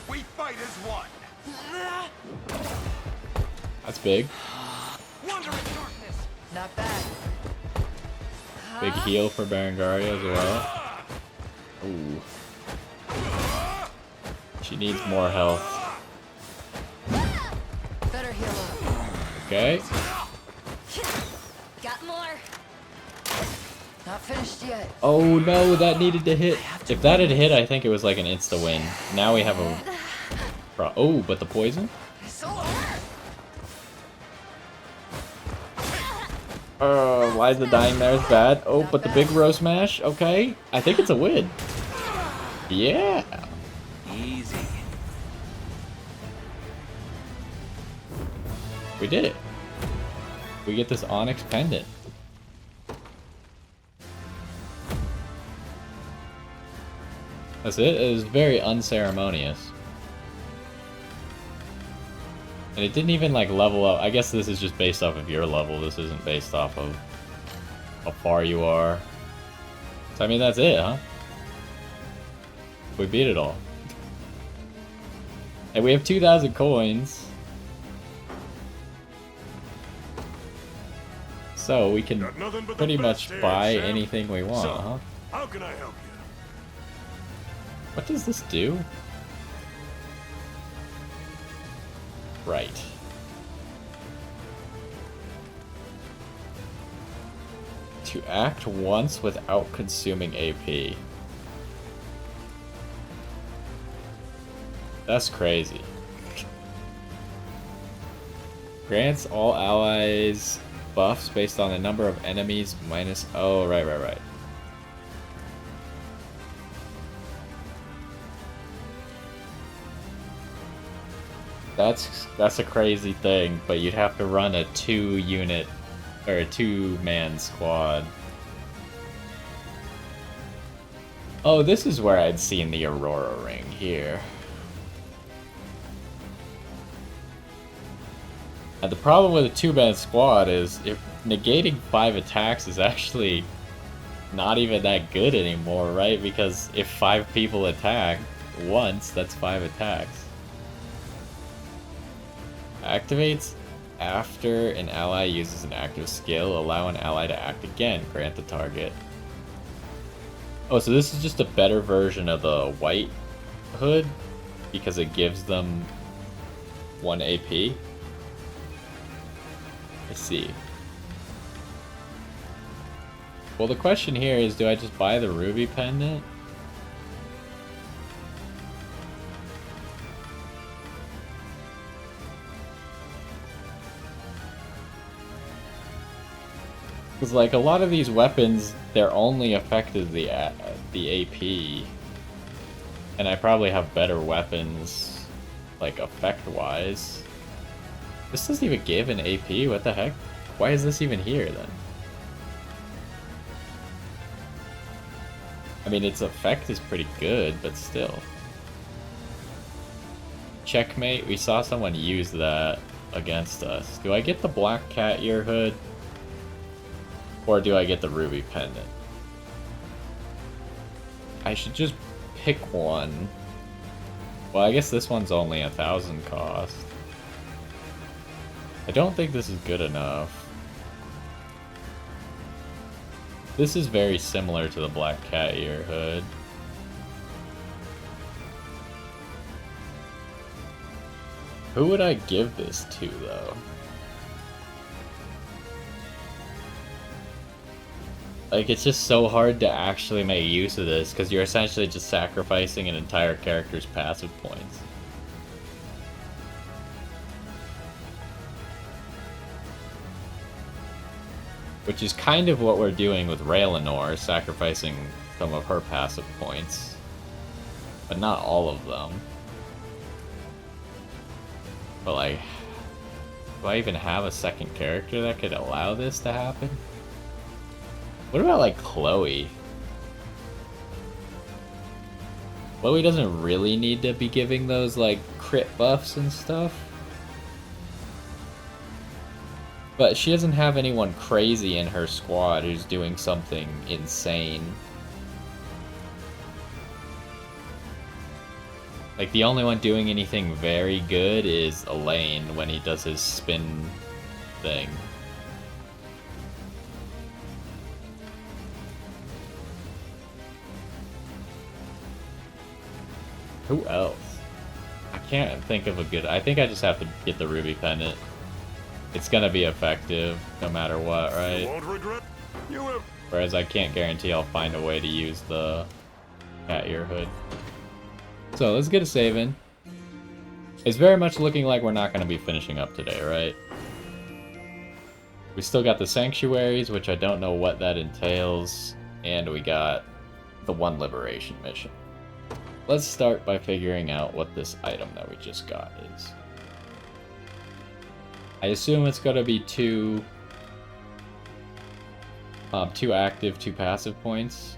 We fight as one. That's big. Wonder in darkness. Not bad. Big heal for Berengaria as well. Ooh. She needs more health. Better heal up. Okay. Got more! Not finished yet. Oh no, that needed to hit. If that had hit, I think it was like an insta win. Now we have a... Oh, but the poison? Liza dying there is bad. Oh, but the big roast mash? Okay. I think it's a win. Yeah. Easy. We did it. We get this Onyx pendant. That's it. It was very unceremonious. And it didn't even like level up. I guess this is just based off of your level. This isn't based off of how far you are. So I mean that's it, huh? We beat it all. And we have 2,000 coins. So we can pretty much buy anything we want, huh? How can I help you? What does this do? Right. To act once without consuming AP. That's crazy. Grants all allies buffs based on the number of enemies minus... Oh, right. That's a crazy thing, but you'd have to run a 2-unit or a 2-man squad. Oh, this is where I'd seen the Aurora ring here. And the problem with a 2-man squad is if negating 5 attacks is actually not even that good anymore, right? Because if 5 people attack once, that's 5 attacks. Activates after an ally uses an active skill. Allow an ally to act again. Grant the target. Oh, so this is just a better version of the white hood because it gives them 1 AP. I see. Well, the question here is, do I just buy the ruby pendant? Because, like, a lot of these weapons, they're only effective the AP. And I probably have better weapons, like, effect-wise. This doesn't even give an AP? What the heck? Why is this even here, then? I mean, its effect is pretty good, but still. Checkmate. We saw someone use that against us. Do I get the black cat ear hood? Or do I get the ruby pendant? I should just pick one. Well, I guess this one's only 1,000 cost. I don't think this is good enough. This is very similar to the Black Cat Ear hood. Who would I give this to, though? Like, it's just so hard to actually make use of this, because you're essentially just sacrificing an entire character's passive points. Which is kind of what we're doing with Raylanor, sacrificing some of her passive points. But not all of them. But like, do I even have a second character that could allow this to happen? What about like Chloe? Chloe doesn't really need to be giving those like crit buffs and stuff. But she doesn't have anyone crazy in her squad who's doing something insane. Like, the only one doing anything very good is Elaine when he does his spin thing. Who else? I can't think of a good... I think I just have to get the Ruby Pendant. It's gonna be effective no matter what, right? You won't regret. You will. Whereas I can't guarantee I'll find a way to use the cat ear hood. So let's get a save in. It's very much looking like we're not going to be finishing up today, right? We still got the Sanctuaries, which I don't know what that entails, and we got the one liberation mission. Let's start by figuring out what this item that we just got is. I assume it's going to be two active, 2 passive points,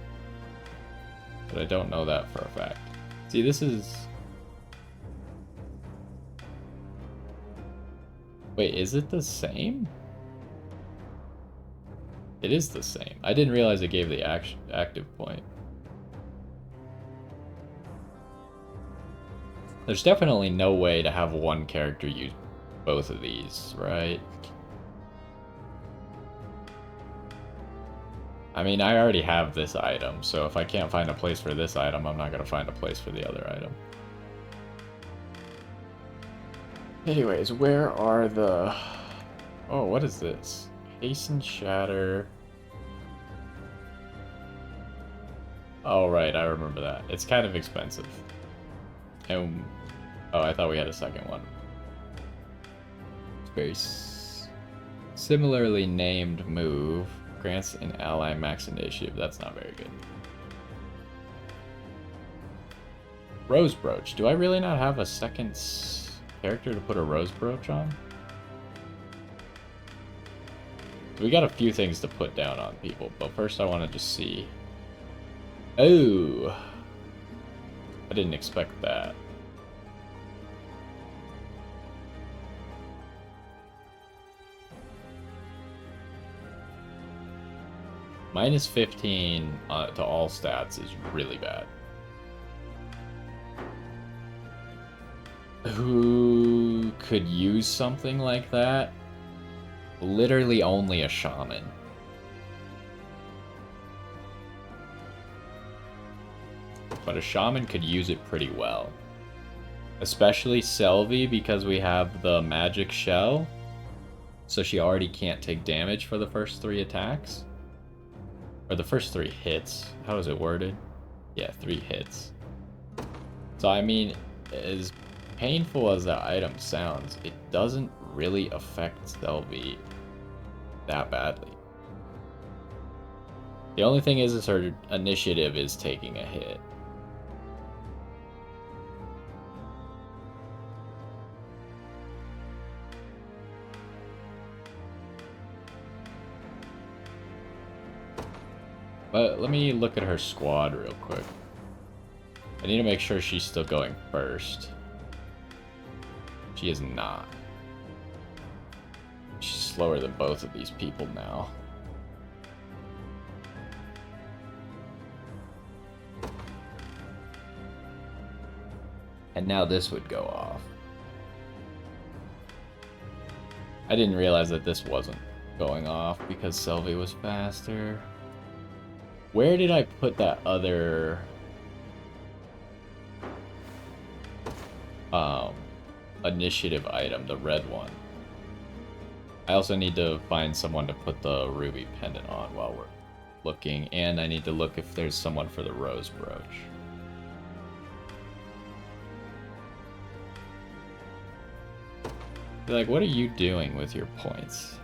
but I don't know that for a fact. See, this is... Wait, is it the same? It is the same. I didn't realize it gave the active point. There's definitely no way to have one character use both of these, right? I mean, I already have this item, so if I can't find a place for this item, I'm not going to find a place for the other item. Anyways, where are the... Oh, what is this? Hasten Shatter. Oh, right, I remember that. It's kind of expensive. And... Oh, I thought we had a second one. It's very similarly named move. Grants an ally max initiative. That's not very good. Rose Brooch. Do I really not have a second character to put a Rose Brooch on? We got a few things to put down on people, but first I want to just see. Oh! I didn't expect that. Minus 15 to all stats is really bad. Who could use something like that? Literally only a shaman. But a shaman could use it pretty well. Especially Selvi, because we have the magic shell. So she already can't take damage for the first 3 attacks. Or the first 3 hits. How is it worded? Yeah, 3 hits. So I mean, as painful as that item sounds, it doesn't really affect Selvi that badly. The only thing is her initiative is taking a hit. But let me look at her squad real quick. I need to make sure she's still going first. She is not. She's slower than both of these people now. And now this would go off. I didn't realize that this wasn't going off because Sylvie was faster. Where did I put that other... initiative item, the red one? I also need to find someone to put the ruby pendant on while we're looking, and I need to look if there's someone for the rose brooch. Like, what are you doing with your points?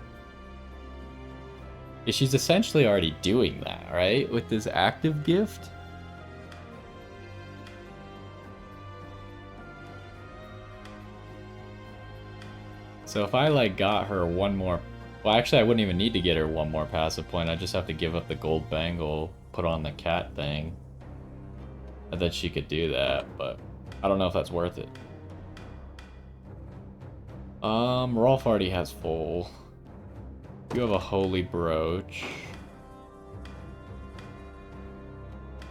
Yeah, she's essentially already doing that, right? With this active gift? So if I, like, got her one more... Well, actually, I wouldn't even need to get her one more passive point. I just have to give up the gold bangle, put on the cat thing. I bet she could do that, but I don't know if that's worth it. Rolf already has full. You have a holy brooch.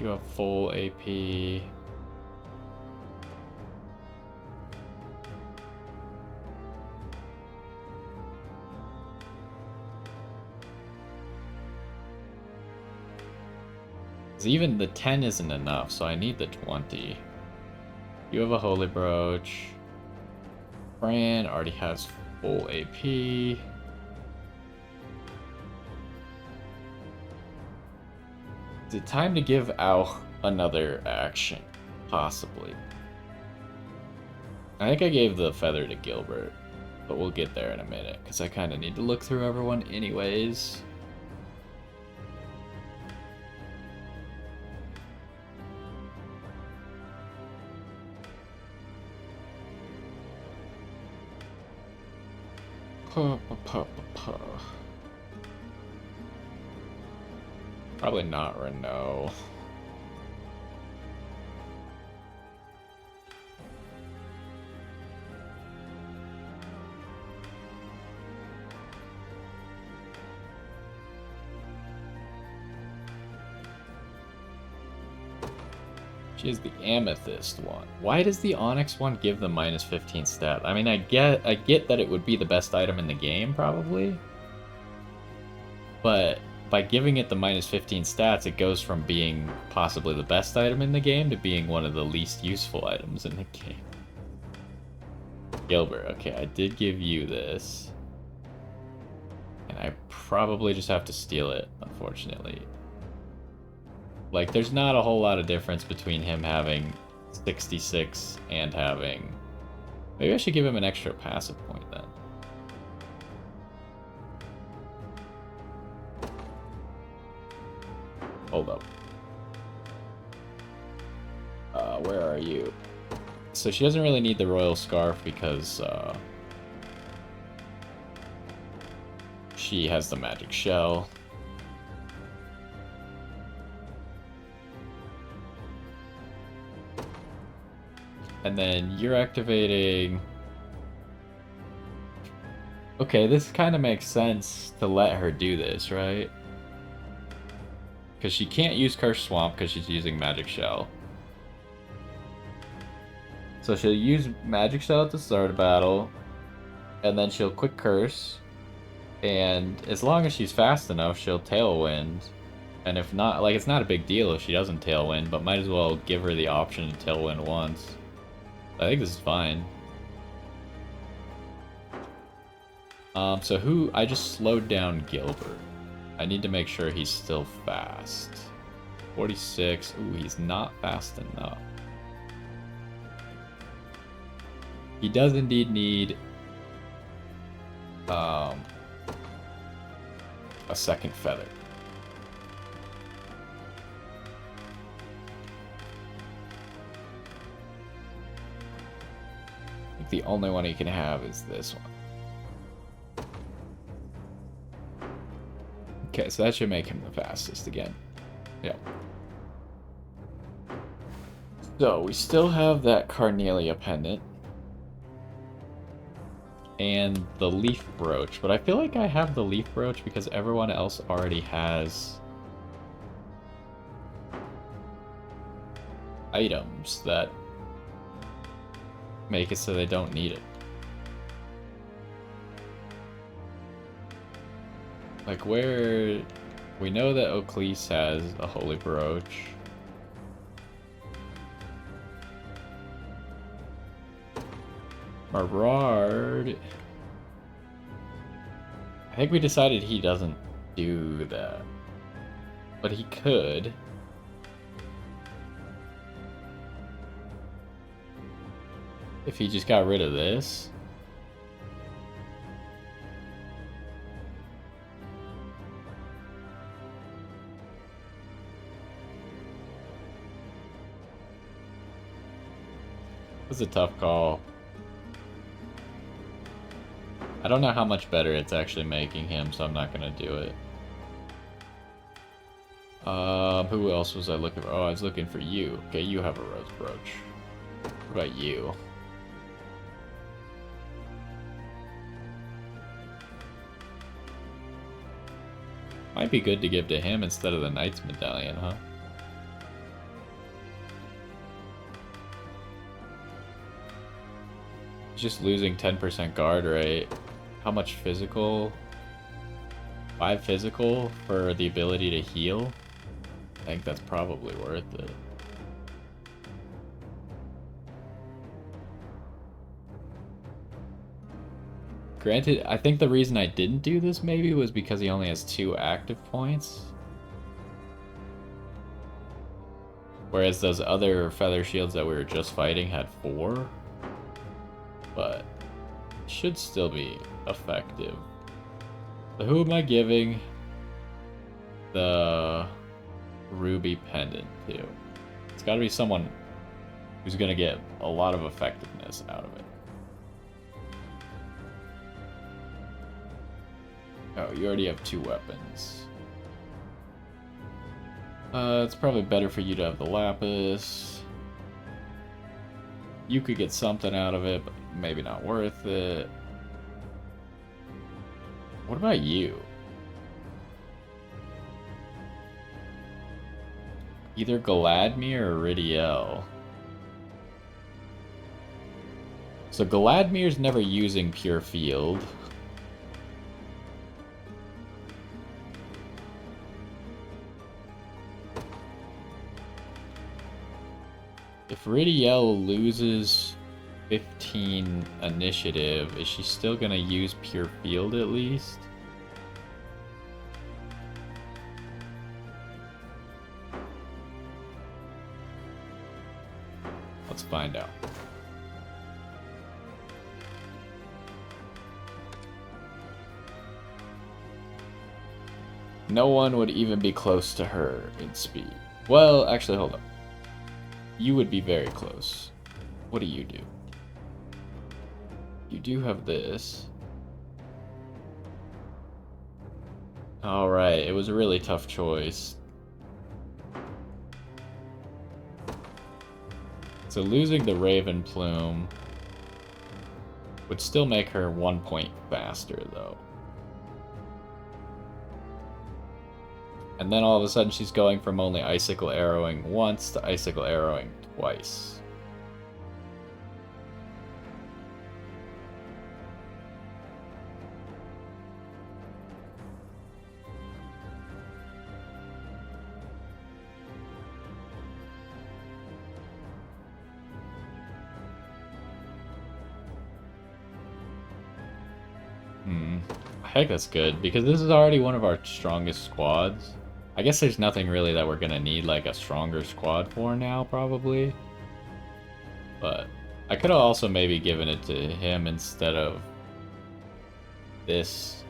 You have full AP. Even the 10 isn't enough, so I need the 20. You have a holy brooch. Fran already has full AP. Is it time to give Al another action? Possibly. I think I gave the feather to Gilbert, but we'll get there in a minute, because I kind of need to look through everyone anyways. Probably not Renault. She is the amethyst one. Why does the onyx one give the minus 15 stat? I mean, I get that it would be the best item in the game, probably. But by giving it the minus 15 stats, it goes from being possibly the best item in the game to being one of the least useful items in the game. Gilbert, okay, I did give you this. And I probably just have to steal it, unfortunately. Like, there's not a whole lot of difference between him having 66 and having... Maybe I should give him an extra passive point then. Hold up. Where are you? So she doesn't really need the royal scarf because she has the magic shell. And then you're activating... Okay, this kind of makes sense to let her do this, right? Because she can't use Curse Swamp because she's using Magic Shell. So she'll use Magic Shell at the start of battle, and then she'll Quick Curse, and as long as she's fast enough, she'll Tailwind. And if not, like, it's not a big deal if she doesn't Tailwind, but might as well give her the option to Tailwind once. I think this is fine. So who... I just slowed down Gilbert. I need to make sure he's still fast. 46. Ooh, he's not fast enough. He does indeed need... a second feather. The only one he can have is this one. Okay, so that should make him the fastest again. Yeah. So, we still have that Carnelia pendant. And the leaf brooch. But I feel like I have the leaf brooch because everyone else already has items that make it so they don't need it. Like, where... We know that Oclese has a holy brooch. Marard... I think we decided he doesn't do that. But he could. If he just got rid of this. It's a tough call. I don't know how much better it's actually making him, so I'm not gonna do it. Who else was I looking for? Oh, I was looking for you. Okay, you have a rose brooch. What about you? Might be good to give to him instead of the Knight's Medallion, huh? Just losing 10% guard rate. How much physical? 5 physical for the ability to heal? I think that's probably worth it. Granted, I think the reason I didn't do this maybe was because he only has 2 active points. Whereas those other feather shields that we were just fighting had 4. But should still be effective. So who am I giving the ruby pendant to? It's got to be someone who's going to get a lot of effectiveness out of it. Oh, you already have 2 weapons. It's probably better for you to have the lapis. You could get something out of it, but maybe not worth it. What about you? Either Galadmir or Ridiel. So Galadmir's never using Pure Field. If Ridiel loses 15 initiative, is she still gonna use Pure Field at least? Let's find out. No one would even be close to her in speed. Well, actually, hold up. You would be very close. What do you do? You do have this. Alright, it was a really tough choice. So losing the Raven Plume would still make her 1 point faster, though. And then all of a sudden she's going from only Icicle Arrowing once to Icicle Arrowing twice. I think that's good, because this is already one of our strongest squads. I guess there's nothing really that we're gonna need like a stronger squad for now, probably. But I could have also maybe given it to him instead of this.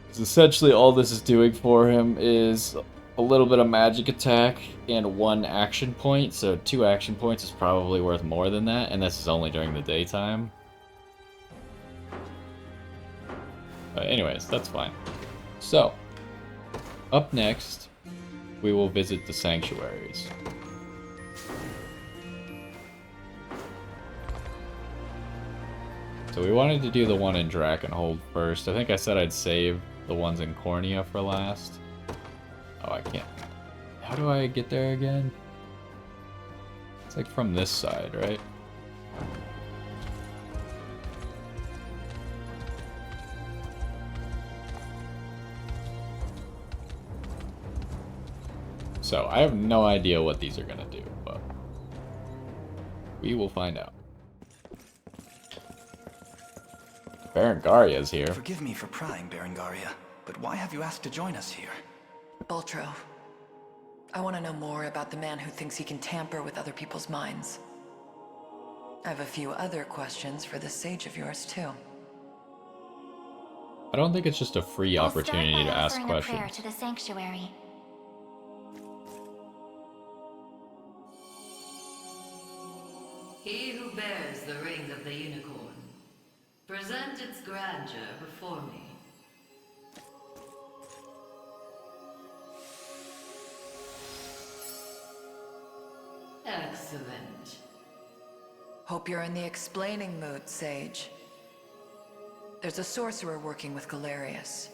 Because essentially all this is doing for him is a little bit of magic attack and 1 action point. So 2 action points is probably worth more than that, and this is only during the daytime. But anyways, that's fine. So, up next, we will visit the Sanctuaries. So we wanted to do the one in Drakenhold first. I think I said I'd save the ones in Cornea for last. Oh, I can't. How do I get there again? It's like from this side, right? So, I have no idea what these are gonna do, but we will find out. Berengaria's here. Forgive me for prying, Berengaria, but why have you asked to join us here? Baltro. I want to know more about the man who thinks he can tamper with other people's minds. I have a few other questions for this sage of yours, too. I don't think it's just a free opportunity to ask A questions. prayer to the Sanctuary. He who bears the ring of the unicorn, present its grandeur before me. Excellent. Hope you're in the explaining mood, Sage. There's a sorcerer working with Galerius.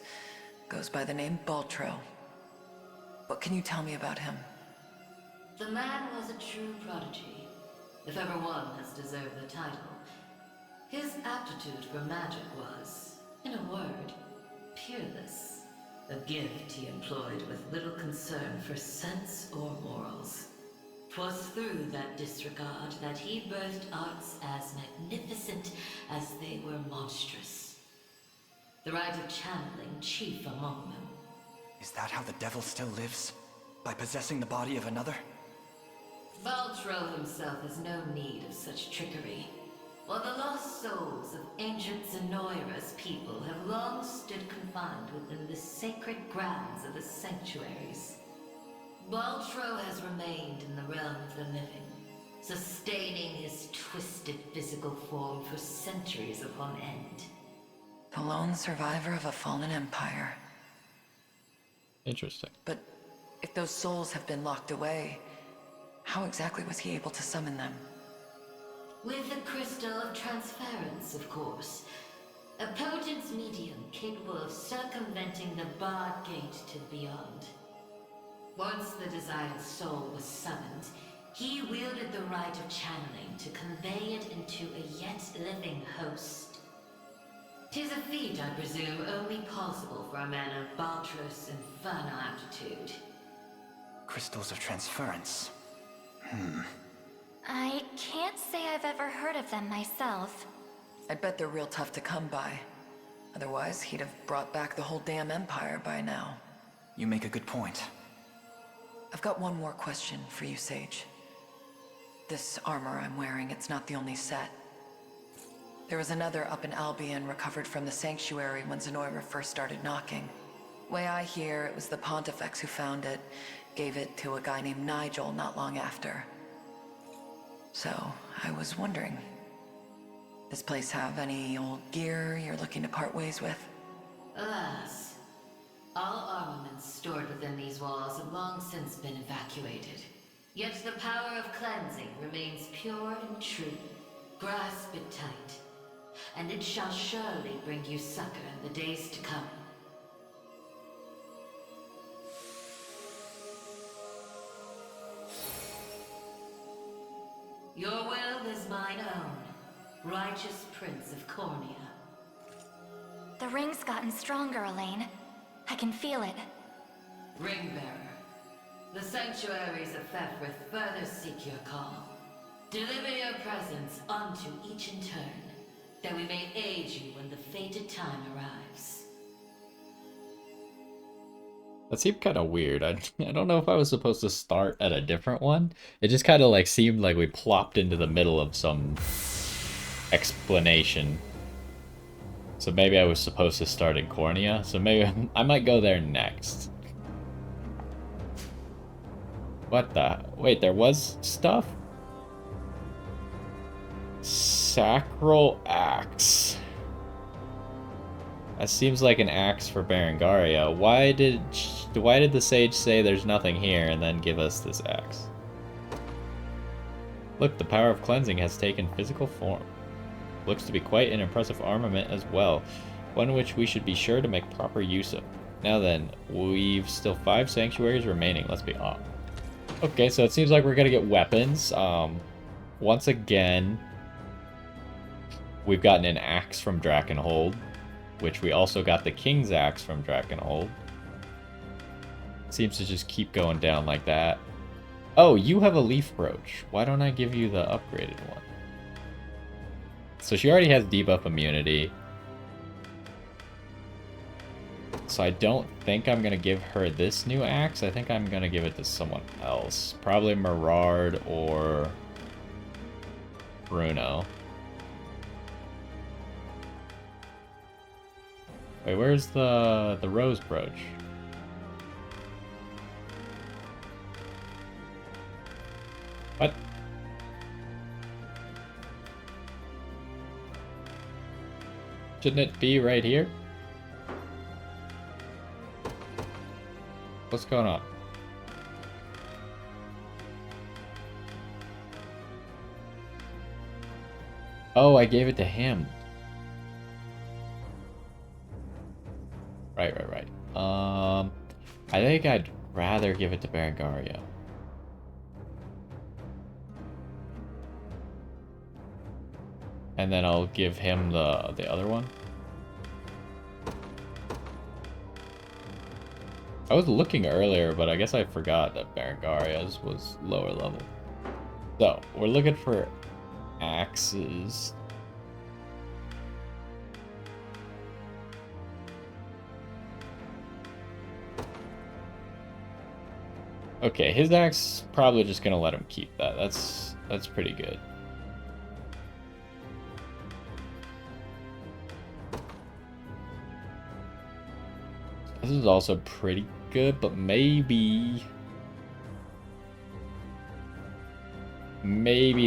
Goes by the name Baltro. What can you tell me about him? The man was a true prodigy, if ever one has deserved the title. His aptitude for magic was, in a word, peerless. A gift he employed with little concern for sense or morals. 'Twas through that disregard that he birthed arts as magnificent as they were monstrous. The rite of channeling chief among them. Is that how the devil still lives? By possessing the body of another? Baltro himself has no need of such trickery. While the lost souls of ancient Zenoira's people have long stood confined within the sacred grounds of the Sanctuaries, Baltro has remained in the realm of the living, sustaining his twisted physical form for centuries upon end. The lone survivor of a fallen empire. Interesting. But if those souls have been locked away, how exactly was he able to summon them? With the crystal of transference, of course. A potent medium capable of circumventing the barred gate to the beyond. Once the desired soul was summoned, he wielded the rite of channeling to convey it into a yet living host. 'Tis a feat, I presume, only possible for a man of Baltro's infernal aptitude. Crystals of transference. I can't say I've ever heard of them myself. I bet they're real tough to come by. Otherwise, he'd have brought back the whole damn empire by now. You make a good point. I've got one more question for you, Sage. This armor I'm wearing, it's not the only set. There was another up in Albion recovered from the Sanctuary when Zenoira first started knocking. Way I hear, it was the Pontifex who found it, gave it to a guy named Nigel not long after. So, I was wondering, does this place have any old gear you're looking to part ways with? Alas, all armaments stored within these walls have long since been evacuated. Yet the power of cleansing remains pure and true. Grasp it tight, and it shall surely bring you succor in the days to come. Your will is mine own, righteous Prince of Cornea. The ring's gotten stronger, Elaine. I can feel it. Ringbearer, the Sanctuaries of Fefrith further seek your call. Deliver your presence unto each in turn, that we may aid you when the fated time arrives. That seemed kind of weird. I don't know if I was supposed to start at a different one. It just kind of like seemed like we plopped into the middle of some explanation. So maybe I was supposed to start in Cornea. So maybe I might go there next. What the? Wait, there was stuff? Sacral Axe. That seems like an axe for Berengaria. Why did the sage say there's nothing here and then give us this axe? Look, the power of cleansing has taken physical form. Looks to be quite an impressive armament as well, one which we should be sure to make proper use of. Now then, we've still 5 sanctuaries remaining. Let's be off. Okay, so it seems like we're gonna get weapons. Once again, we've gotten an axe from Drakenhold, which we also got the King's Axe from Drakenhold. Seems to just keep going down like that. Oh, you have a leaf brooch. Why don't I give you the upgraded one? So she already has debuff immunity. So I don't think I'm going to give her this new axe. I think I'm going to give it to someone else. Probably Mirard or Bruno. Wait, where's the rose brooch? What? Shouldn't it be right here? What's going on? Oh, I gave it to him. Right. I think I'd rather give it to Berengario. And then I'll give him the other one. I was looking earlier, but I guess I forgot that Berengaria's was lower level. So, we're looking for axes. Okay, his axe probably just gonna let him keep that. That's pretty good. This is also pretty good, but maybe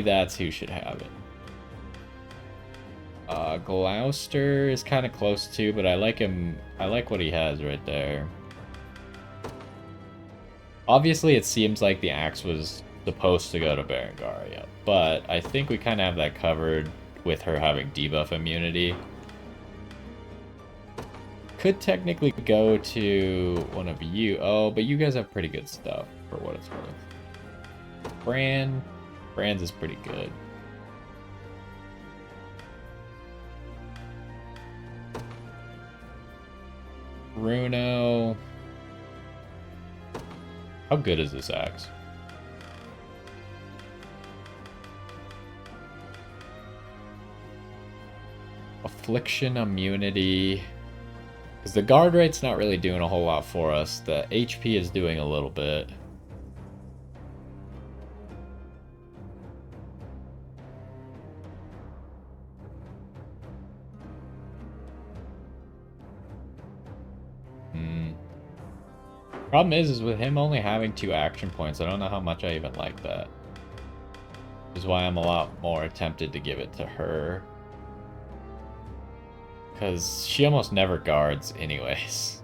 that's who should have it. Gloucester is kind of close too, but I like him. I like what he has right there. Obviously, it seems like the axe was supposed to go to Berengaria, but I think we kind of have that covered with her having debuff immunity. Could technically go to one of you. Oh, but you guys have pretty good stuff for what it's worth. Brand's is pretty good. Bruno. How good is this axe? Affliction immunity. Because the guard rate's not really doing a whole lot for us. The HP is doing a little bit. Problem is with him only having 2 action points, I don't know how much I even like that. Which is why I'm a lot more tempted to give it to her. Because she almost never guards anyways.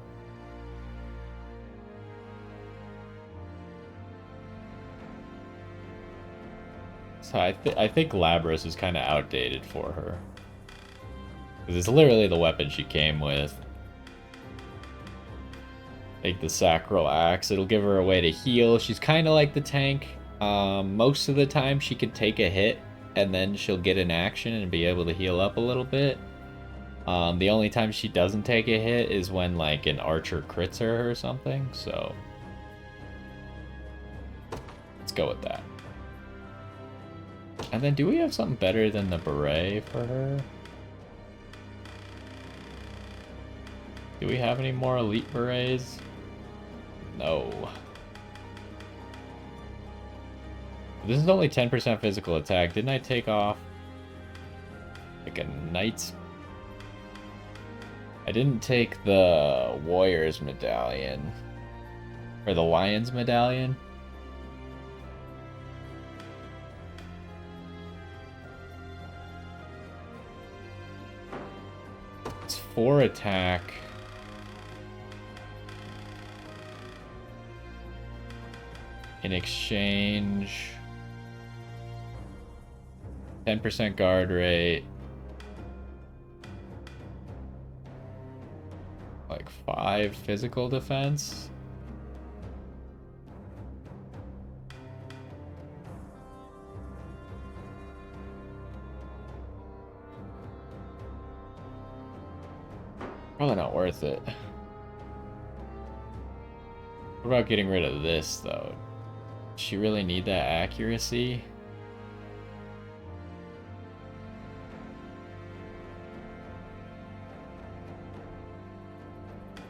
So I think Labras is kind of outdated for her. Because it's literally the weapon she came with. Take the Sacral Axe. It'll give her a way to heal. She's kind of like the tank. Most of the time she can take a hit and then she'll get an action and be able to heal up a little bit. The only time she doesn't take a hit is when like an archer crits her or something, so let's go with that. And then do we have something better than the beret for her? Do we have any more elite berets? No. This is only 10% physical attack. Didn't I take off like a knight's? I didn't take the warrior's medallion or the lion's medallion. It's 4 attack. In exchange, 10% guard rate, like 5 physical defense. Probably not worth it. What about getting rid of this, though? Does she really need that accuracy?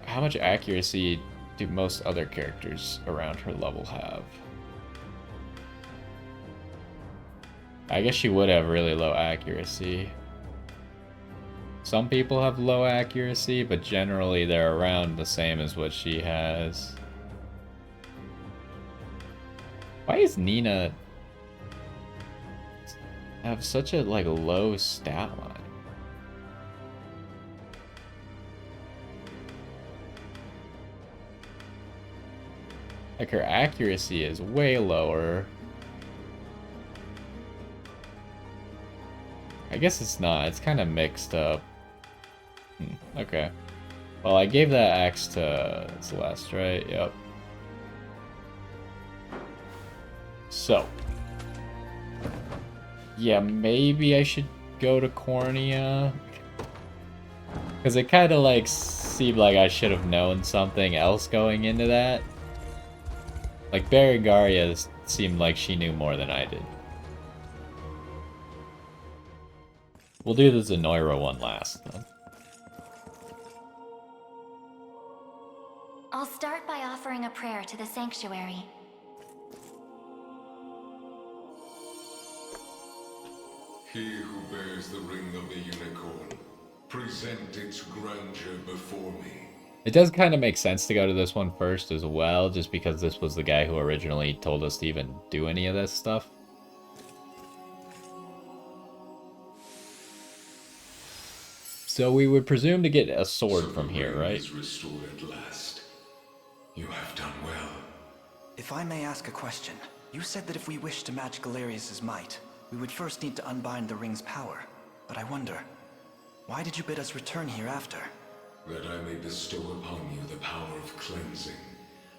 How much accuracy do most other characters around her level have? I guess she would have really low accuracy. Some people have low accuracy, but generally they're around the same as what she has. Why is Nina have such a like low stat line? Like her accuracy is way lower. I guess it's not. It's kind of mixed up. Okay. Well, I gave that axe to Celeste, right? Yep. So. Yeah, maybe I should go to Cornea. Because it kind of like seemed like I should have known something else going into that. Like Berengaria seemed like she knew more than I did. We'll do the Zenoira one last, then. I'll start by offering a prayer to the Sanctuary. He who bears the ring of the unicorn, present its grandeur before me. It does kind of make sense to go to this one first as well, just because this was the guy who originally told us to even do any of this stuff. So we would presume to get a sword from here, right? Is restored at last. You have done well. If I may ask a question, you said that if we wish to match Galerius' might, we would first need to unbind the ring's power. But I wonder, why did you bid us return here after? That I may bestow upon you the power of cleansing,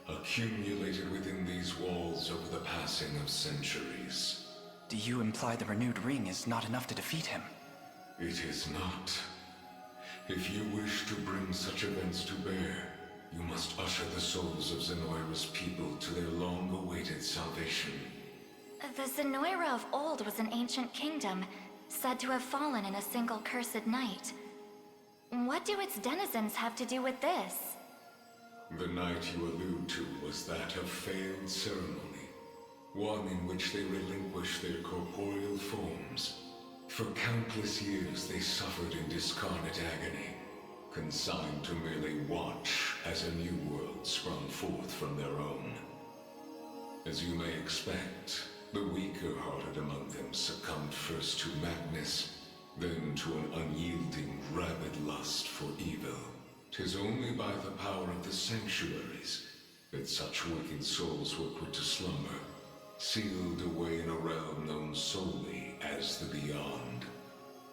accumulated within these walls over the passing of centuries. Do you imply the renewed ring is not enough to defeat him? It is not. If you wish to bring such events to bear, you must usher the souls of Zenoira's people to their long-awaited salvation. The Zenoira of old was an ancient kingdom, said to have fallen in a single cursed night. What do its denizens have to do with this? The night you allude to was that of failed ceremony, one in which they relinquished their corporeal forms. For countless years they suffered in discarnate agony, consigned to merely watch as a new world sprung forth from their own. As you may expect, the weaker-hearted among them succumbed first to madness, then to an unyielding, rabid lust for evil. 'Tis only by the power of the Sanctuaries that such wicked souls were put to slumber, sealed away in a realm known solely as the Beyond.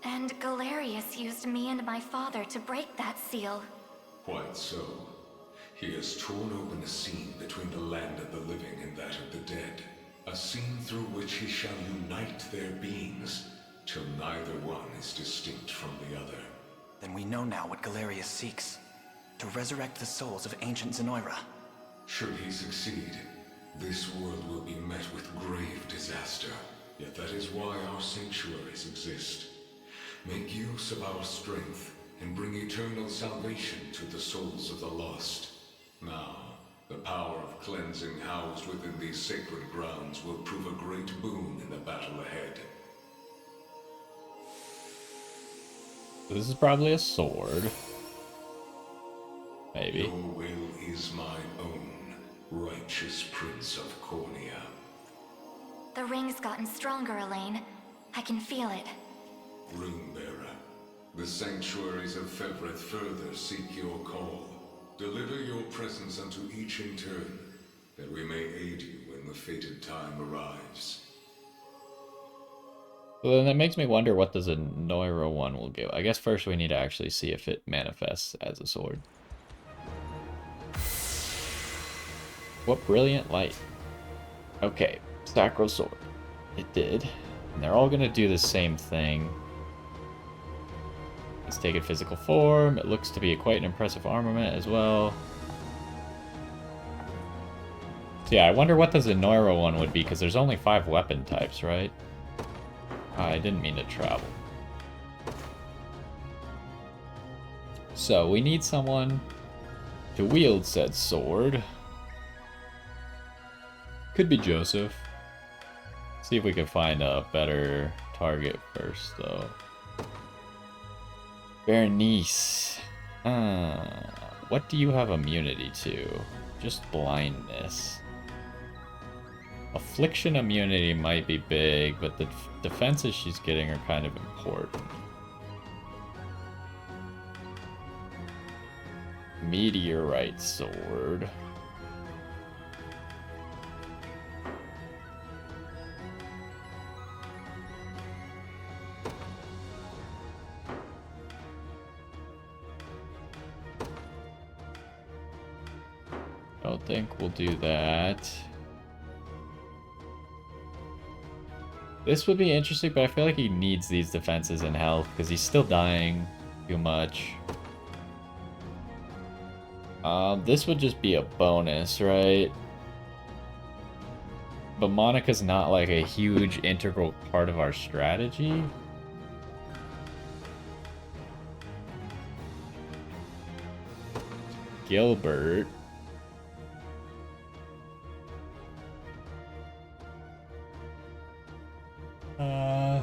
And Galerius used me and my father to break that seal. Quite so. He has torn open a seam between the land of the living and that of the dead. A seam through which he shall unite their beings, till neither one is distinct from the other. Then we know now what Galerius seeks. To resurrect the souls of ancient Zenoira. Should he succeed, this world will be met with grave disaster. Yet that is why our sanctuaries exist. Make use of our strength and bring eternal salvation to the souls of the lost. Now, the power of cleansing housed within these sacred grounds will prove a great boon in the battle ahead. This is probably a sword. Maybe. Your will is mine own, righteous Prince of Cornea. The ring's gotten stronger, Elaine. I can feel it. Ringbearer, the sanctuaries of Fevrith further seek your call. Deliver your presence unto each in turn, that we may aid you when the fated time arrives. Well, then that makes me wonder what the Zenoira one will give. I guess first we need to actually see if it manifests as a sword. What brilliant light. Okay, Sacro Sword. It did. And they're all gonna do the same thing. It's taken physical form. It looks to be quite an impressive armament as well. So yeah, I wonder what the Zenoira one would be, because there's only 5 weapon types, right? I didn't mean to travel. So, we need someone to wield said sword. Could be Joseph. See if we can find a better target first, though. Berenice. What do you have immunity to? Just blindness. Affliction immunity might be big, but the defenses she's getting are kind of important. Meteorite sword. Don't think we'll do that. This would be interesting, but I feel like he needs these defenses and health because he's still dying too much. This would just be a bonus, right? But Monica's not like a huge integral part of our strategy. Gilbert. I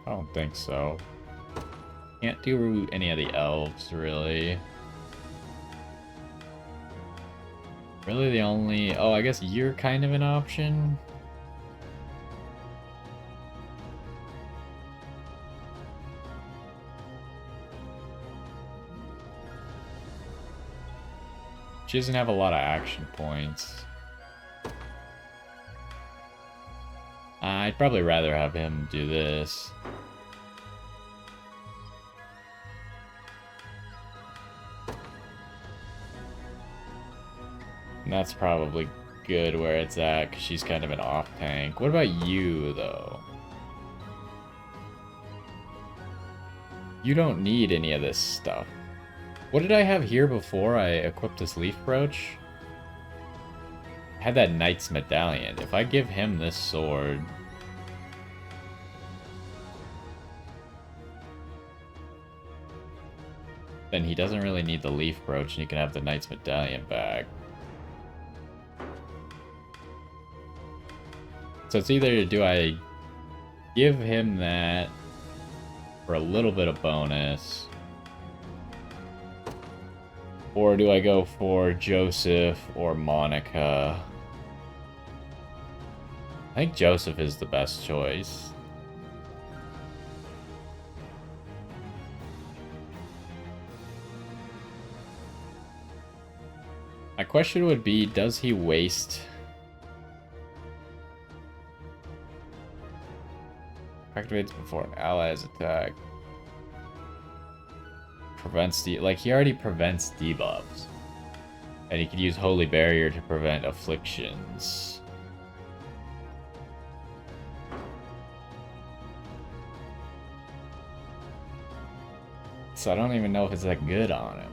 don't think so. Can't do any of the elves, really. Really the only... Oh, I guess you're kind of an option. She doesn't have a lot of action points. I'd probably rather have him do this. And that's probably good where it's at, because she's kind of an off-tank. What about you, though? You don't need any of this stuff. What did I have here before I equipped this leaf brooch? I had that knight's medallion. If I give him this sword... then he doesn't really need the leaf brooch, and he can have the knight's medallion back. So it's either do I give him that for a little bit of bonus, or do I go for Joseph or Monica? I think Joseph is the best choice. My question would be, does he waste... Activates before an ally's attack. Prevents like he already prevents debuffs. And he could use Holy Barrier to prevent afflictions. So I don't even know if it's that good on him.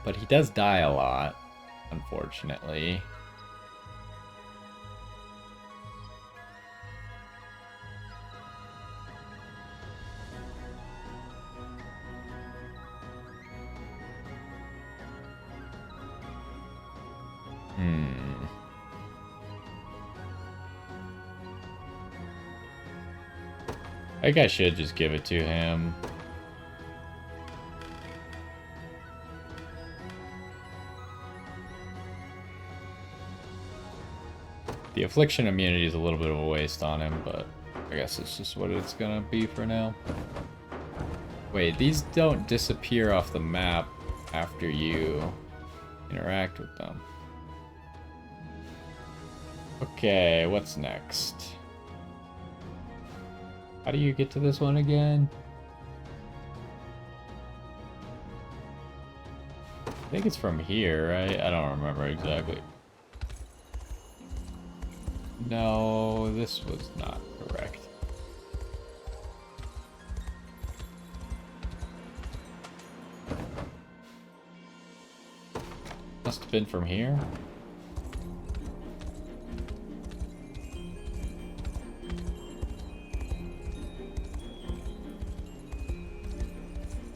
But he does die a lot, unfortunately. I think I should just give it to him. The affliction immunity is a little bit of a waste on him, but I guess it's just what it's gonna be for now. Wait, these don't disappear off the map after you interact with them. Okay, what's next? How do you get to this one again? I think it's from here, right? I don't remember exactly. No, this was not correct. been from here?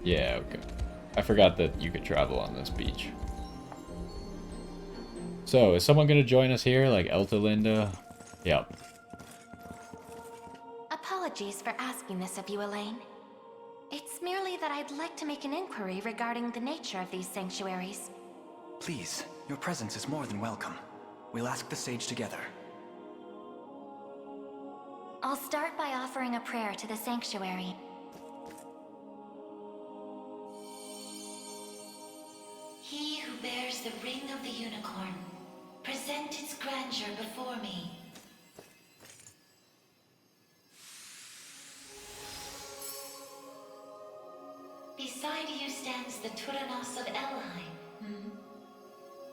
Yeah, okay. I forgot that you could travel on this beach. So, is someone gonna join us here, like Eltalinda? Yep. Apologies for asking this of you, Elaine. It's merely that I'd like to make an inquiry regarding the nature of these sanctuaries. Please, your presence is more than welcome. We'll ask the sage together. I'll start by offering a prayer to the sanctuary. He who bears the ring of the unicorn, present its grandeur before me. Beside you stands the Turanos of Elheim.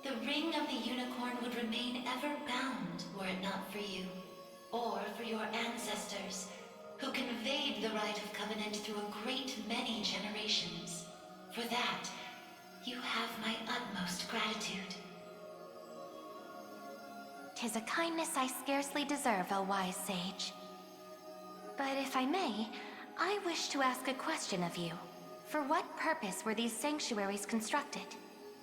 The ring of the unicorn would remain ever bound were it not for you, or for your ancestors, who conveyed the rite of covenant through a great many generations. For that, you have my utmost gratitude. 'Tis a kindness I scarcely deserve, O wise sage. But if I may, I wish to ask a question of you. For what purpose were these sanctuaries constructed?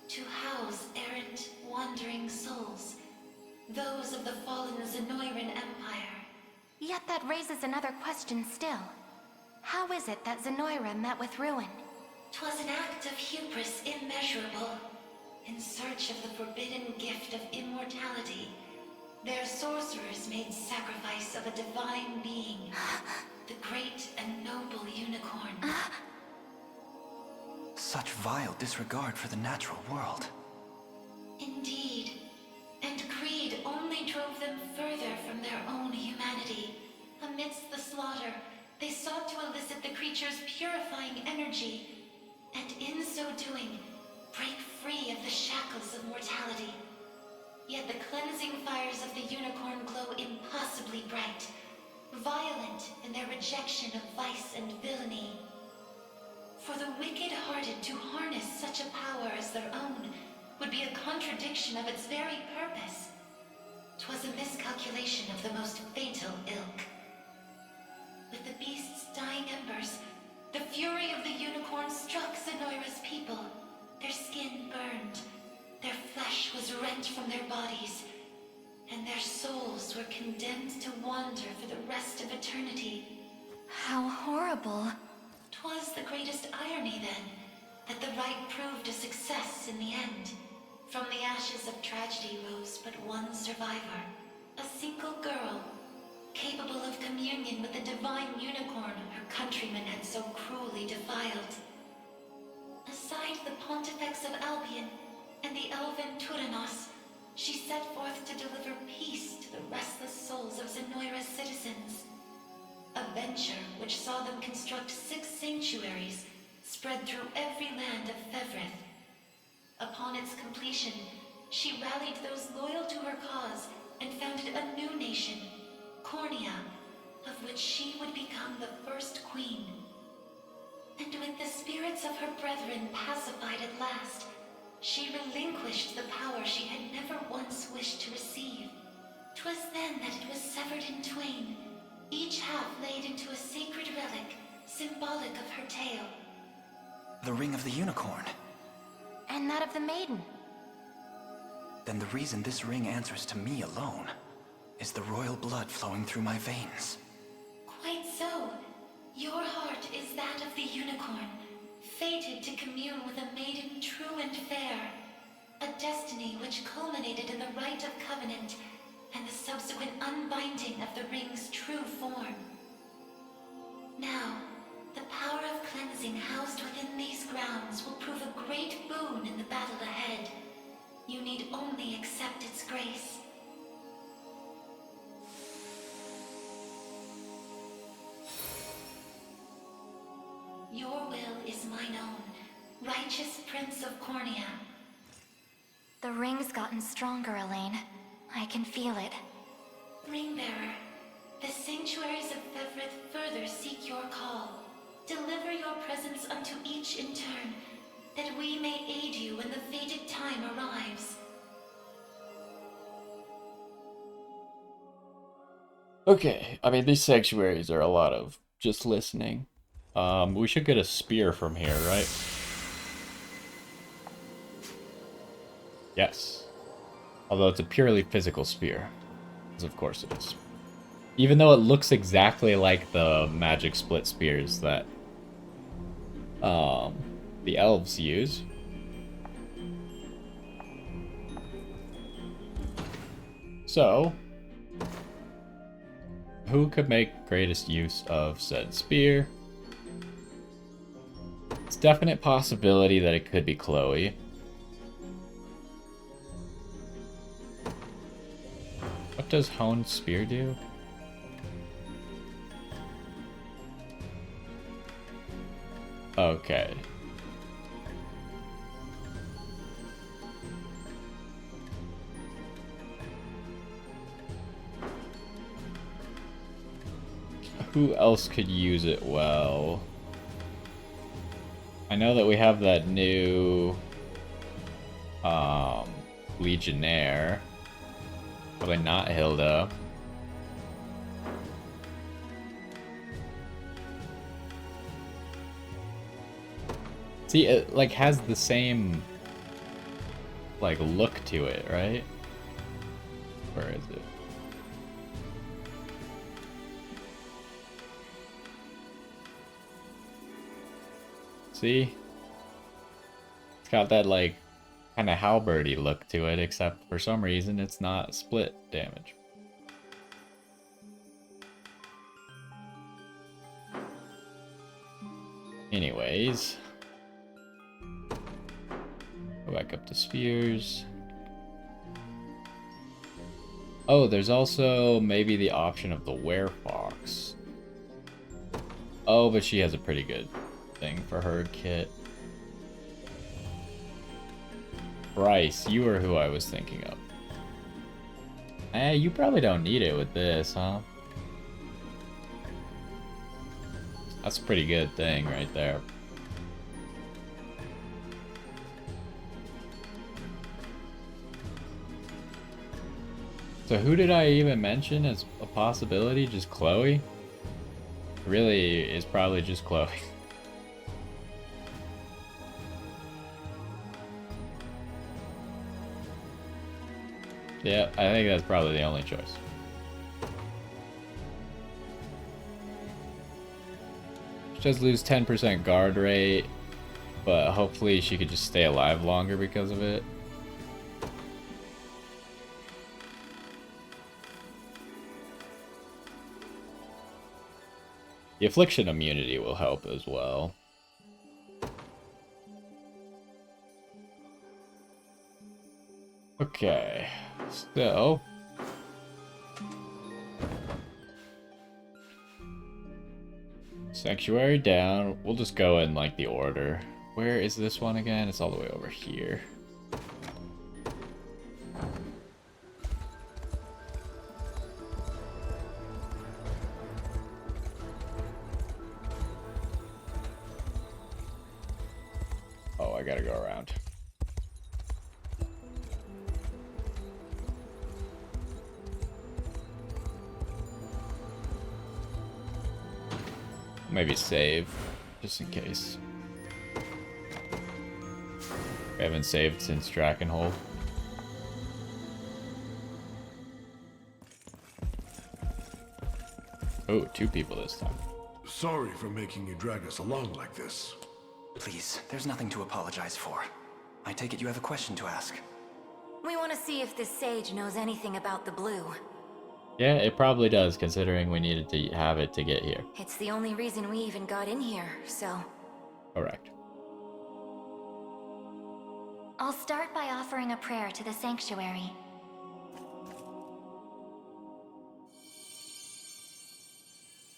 To house errant, wandering souls, those of the fallen Zenoiran Empire. Yet that raises another question still. How is it that Zenoira met with ruin? 'Twas an act of hubris immeasurable. In search of the forbidden gift of immortality, their sorcerers made sacrifice of a divine being, the great and noble unicorn. Such vile disregard for the natural world. Indeed. And greed only drove them further from their own humanity. Amidst the slaughter, they sought to elicit the creature's purifying energy, and in so doing, break free of the shackles of mortality. Yet the cleansing fires of the unicorn glow impossibly bright, violent in their rejection of vice and villainy. For the wicked-hearted to harness such a power as their own would be a contradiction of its very purpose. 'Twas a miscalculation of the most fatal ilk. With the beast's dying embers, the fury of the unicorn struck Zenoira's people. Their skin burned, their flesh was rent from their bodies, and their souls were condemned to wander for the rest of eternity. How horrible. 'Twas the greatest irony, then, that the rite proved a success in the end. From the ashes of tragedy rose but one survivor, a single girl, capable of communion with the divine unicorn her countrymen had so cruelly defiled. Aside the Pontifex of Albion and the elven Turanos, she set forth to deliver peace to the restless souls of Zenoira's citizens. A venture which saw them construct 6 sanctuaries spread through every land of Fevrith. Upon its completion, she rallied those loyal to her cause and founded a new nation, Cornia, of which she would become the first queen. And with the spirits of her brethren pacified at last, she relinquished the power she had never once wished to receive. 'Twas then that it was severed in twain, each half laid into a sacred relic, symbolic of her tale. The ring of the unicorn. And that of the maiden. Then the reason this ring answers to me alone is the royal blood flowing through my veins. Quite so. Your heart is that of the unicorn, fated to commune with a maiden true and fair. A destiny which culminated in the rite of covenant and the subsequent unbinding of the ring's true form. Now, the power of cleansing housed within these grounds will prove a great boon in the battle ahead. You need only accept its grace. Your will is mine own, righteous Prince of Cornia. The ring's gotten stronger, Elaine. I can feel it. Ringbearer, the sanctuaries of Fevrith further seek your call. Deliver your presence unto each in turn, that we may aid you when the fated time arrives. Okay, I mean, these sanctuaries are a lot of just listening. We should get a spear from here, right? Yes. Although it's a purely physical spear. Because of course it is. Even though it looks exactly like the magic split spears that the elves use. So, who could make greatest use of said spear? It's a definite possibility that it could be Chloe. What does honed spear do? Okay. Who else could use it well? I know that we have that new Legionnaire. Probably not Hilda. See, it like has the same like look to it, right? Where is it? See? It's got that like kind of halberdy look to it, except for some reason it's not split damage. Anyways, go back up to spears. Oh, there's also maybe the option of the werefox. Oh, but she has a pretty good thing for her kit. Bryce, you are who I was thinking of. You probably don't need it with this, huh? That's a pretty good thing right there. So who did I even mention as a possibility? Just Chloe? Really is probably just Chloe. Yeah, I think that's probably the only choice. She does lose 10% guard rate, but hopefully she could just stay alive longer because of it. The affliction immunity will help as well. Okay, so Sanctuary down. We'll just go in like the order. Where is this one again? It's all the way over here. Oh, I gotta go around. Maybe save, just in case. We haven't saved since Drakenhold. Oh, 2 people this time. Sorry for making you drag us along like this. Please, there's nothing to apologize for. I take it you have a question to ask. We want to see if this sage knows anything about the blue. Yeah, it probably does, considering we needed to have it to get here. It's the only reason we even got in here, so... Correct. I'll start by offering a prayer to the Sanctuary.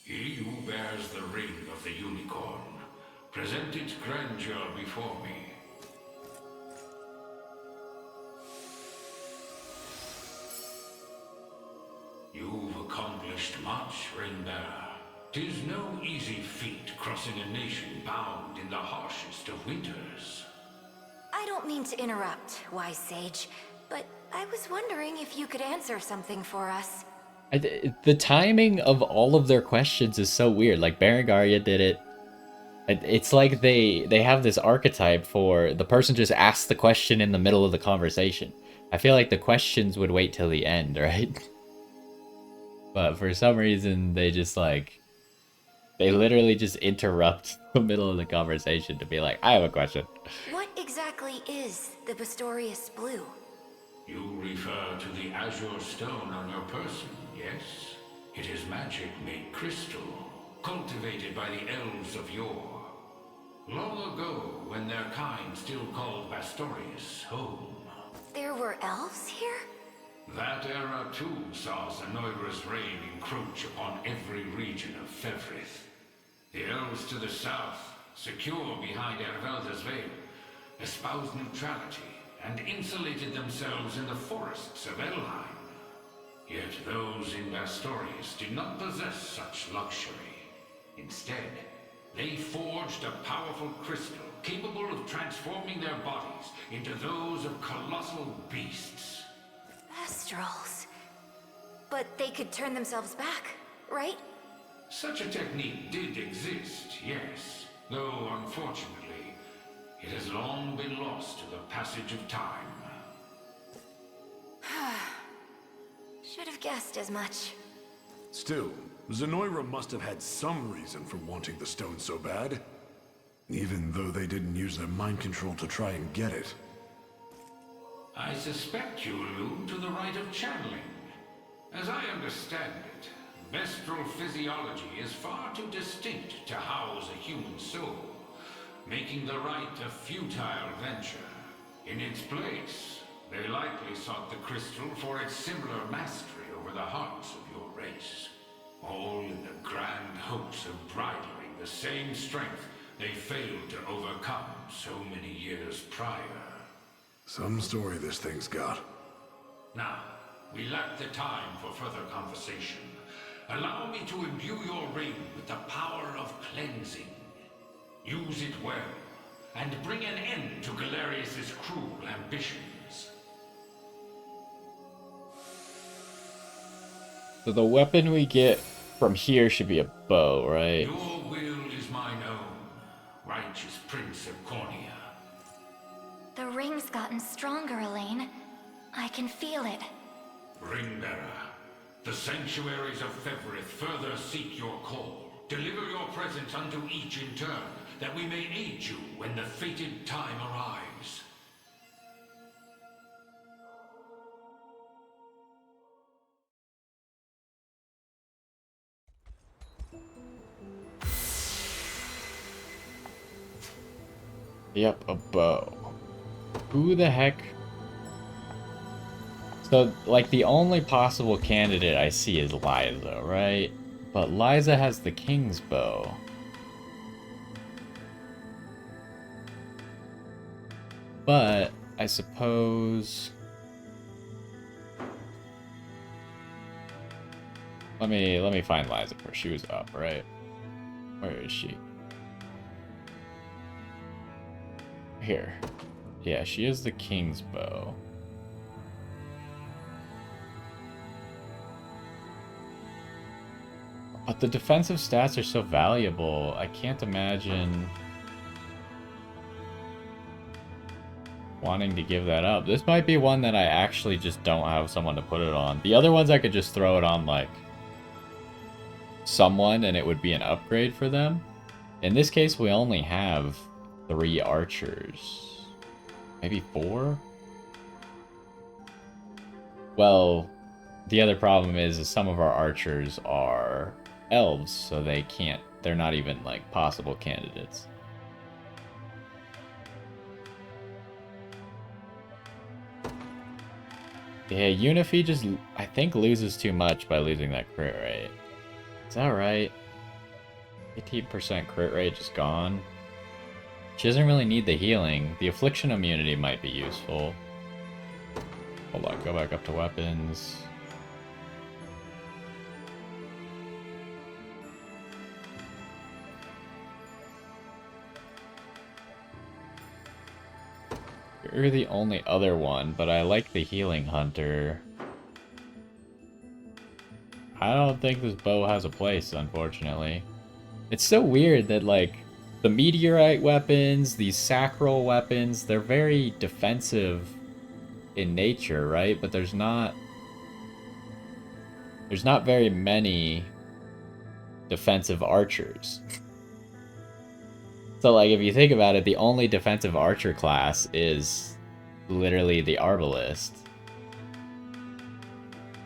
He who bears the ring of the unicorn, present its grandeur before me. You've accomplished much, Ring-bearer. 'Tis no easy feat crossing a nation bound in the harshest of winters. I don't mean to interrupt, wise sage, but I was wondering if you could answer something for us. The timing of all of their questions is so weird. Like Berengaria did it. It's like they have this archetype for the person just asks the question in the middle of the conversation. I feel like the questions would wait till the end, right? But for some reason, they just like... They literally just interrupt the middle of the conversation to be like, I have a question. What exactly is the Pistorius Blue? You refer to the azure stone on your person, yes? It is magic made crystal, cultivated by the elves of yore. Long ago, when their kind still called Bastorius home. There were elves here? That era too saw Zenoira's reign encroach upon every region of Fevrith. The elves to the south, secure behind Ervelda's veil, espoused neutrality and insulated themselves in the forests of Elheim. Yet those in Bastorius did not possess such luxury. Instead, they forged a powerful crystal capable of transforming their bodies into those of colossal beasts. Astrals. But they could turn themselves back, right? Such a technique did exist, yes. Though, unfortunately, it has long been lost to the passage of time. Should have guessed as much. Still, Zenoira must have had some reason for wanting the stone so bad. Even though they didn't use their mind control to try and get it. I suspect you allude to the rite of channeling. As I understand it, Vestral physiology is far too distinct to house a human soul, making the rite a futile venture. In its place, they likely sought the crystal for its similar mastery over the hearts of your race. All in the grand hopes of bridling the same strength they failed to overcome so many years prior. Some story this thing's got. Now, we lack the time for further conversation. Allow me to imbue your ring with the power of cleansing. Use it well, and bring an end to Galerius's cruel ambitions. So the weapon we get from here should be a bow, right? Your will is mine own, righteous Prince of Cornea. The ring's gotten stronger, Elaine. I can feel it. Ringbearer, the Sanctuaries of Fevrith further seek your call. Deliver your presence unto each in turn, that we may aid you when the fated time arrives. Yep, a bow. Who the heck? So, like, the only possible candidate I see is Liza, right? But Liza has the King's Bow. But, I suppose... Let me find Liza first. She was up, right? Where is she? Here. Yeah, she is the King's Bow. But the defensive stats are so valuable, I can't imagine wanting to give that up. This might be one that I actually just don't have someone to put it on. The other ones I could just throw it on, like, someone and it would be an upgrade for them. In this case, we only have 3 archers. Maybe 4? Well, the other problem is some of our archers are elves, so they're not even, like, possible candidates. Yeah, Unifi just, I think, loses too much by losing that crit rate. Is that right? 18% crit rate just gone. She doesn't really need the healing. The affliction immunity might be useful. Hold on, go back up to weapons. You're the only other one, but I like the healing hunter. I don't think this bow has a place, unfortunately. It's so weird that, like, the meteorite weapons, these sacral weapons, they're very defensive in nature, right? But there's not very many defensive archers. So, like, if you think about it, the only defensive archer class is literally the Arbalist,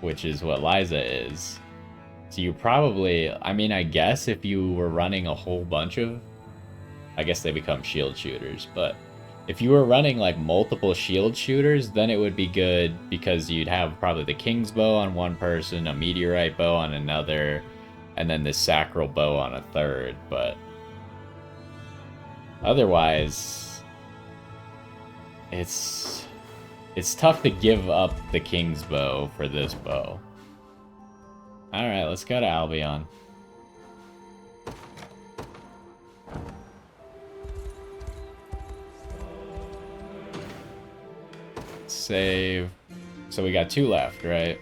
which is what Liza is. So you probably, I mean, I guess if you were running a whole bunch of, I guess they become shield shooters, but if you were running like multiple shield shooters, then it would be good because you'd have probably the King's Bow on one person, a Meteorite Bow on another, and then the Sacral Bow on a third, but otherwise, it's tough to give up the King's Bow for this bow. Alright, let's go to Albion. Save. So we got 2 left, right?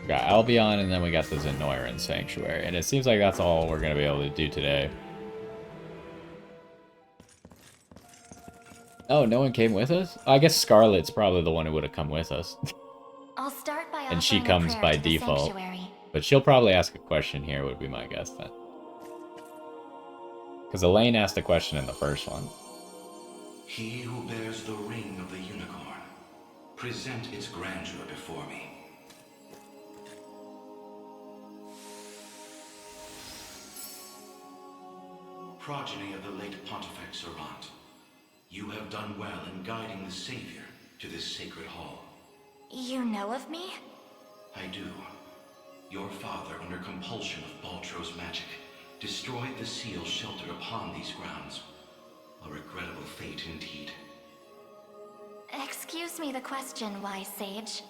We got Albion, and then we got the Zenoiran Sanctuary. And it seems like that's all we're going to be able to do today. Oh, no one came with us? I guess Scarlet's probably the one who would have come with us. I'll start by And she offering a comes prayer by to the default. sanctuary. But she'll probably ask a question here, would be my guess then. Because Elaine asked a question in the first one. He who bears the ring of the unicorn, present its grandeur before me. Progeny of the late Pontifex Errant, you have done well in guiding the Savior to this sacred hall. You know of me? I do. Your father, under compulsion of Baltro's magic, destroyed the seal sheltered upon these grounds. A regrettable fate indeed. Excuse me the question, wise sage.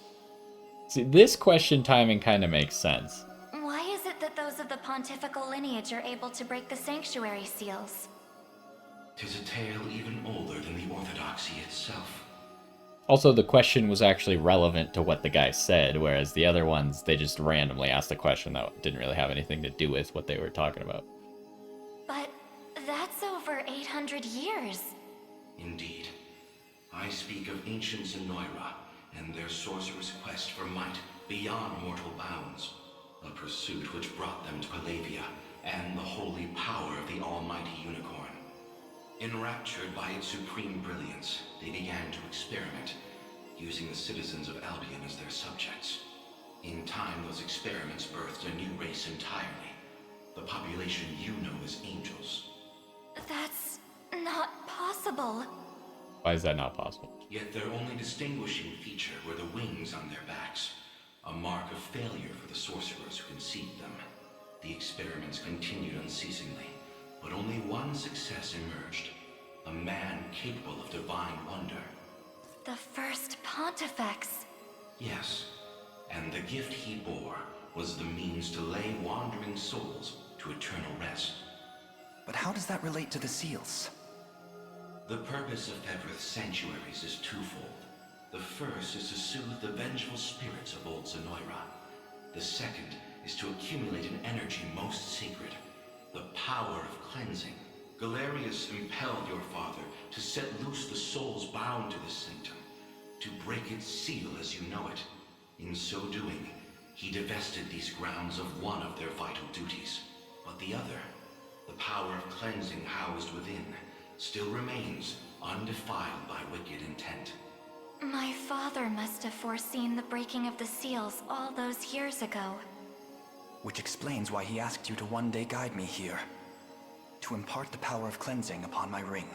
See, this question timing kind of makes sense. Why is it that those of the pontifical lineage are able to break the sanctuary seals? 'Tis a tale even older than the orthodoxy itself. Also, the question was actually relevant to what the guy said, whereas the other ones, they just randomly asked a question that didn't really have anything to do with what they were talking about. But that's over 800 years. Indeed. I speak of ancient Zenoira and their sorcerer's quest for might beyond mortal bounds. A pursuit which brought them to Palavia and the holy power of the almighty unicorn. Enraptured by its supreme brilliance, they began to experiment, using the citizens of Albion as their subjects. In time, those experiments birthed a new race entirely. The population you know as angels. That's not possible. Why is that not possible? Yet their only distinguishing feature were the wings on their backs, a mark of failure for the sorcerers who conceived them. The experiments continued unceasingly, but only one success emerged. A man capable of divine wonder. The first Pontifex. Yes, and the gift he bore was the means to lay wandering souls to eternal rest. But how does that relate to the seals? The purpose of Fevroth's sanctuaries is twofold. The first is to soothe the vengeful spirits of old Zenoira. The second is to accumulate an energy most sacred, the power of cleansing. Galerius impelled your father to set loose the souls bound to this sanctum, to break its seal as you know it. In so doing, he divested these grounds of one of their vital duties. But the other, the power of cleansing housed within, still remains undefiled by wicked intent. My father must have foreseen the breaking of the seals all those years ago. Which explains why he asked you to one day guide me here. To impart the power of cleansing upon my ring,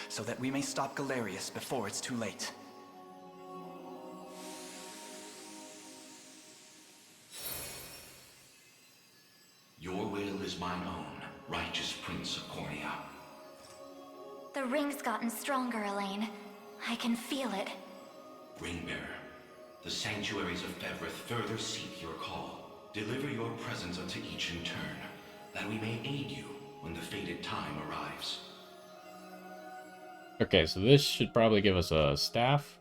so that we may stop Galerius before it's too late. Your will is mine own, righteous Prince of Cornea. The ring's gotten stronger, Elaine. I can feel it. Ringbearer, the sanctuaries of Fevroth further seek your call. Deliver your presence unto each in turn, that we may aid you when the fated time arrives. Okay, so this should probably give us a staff.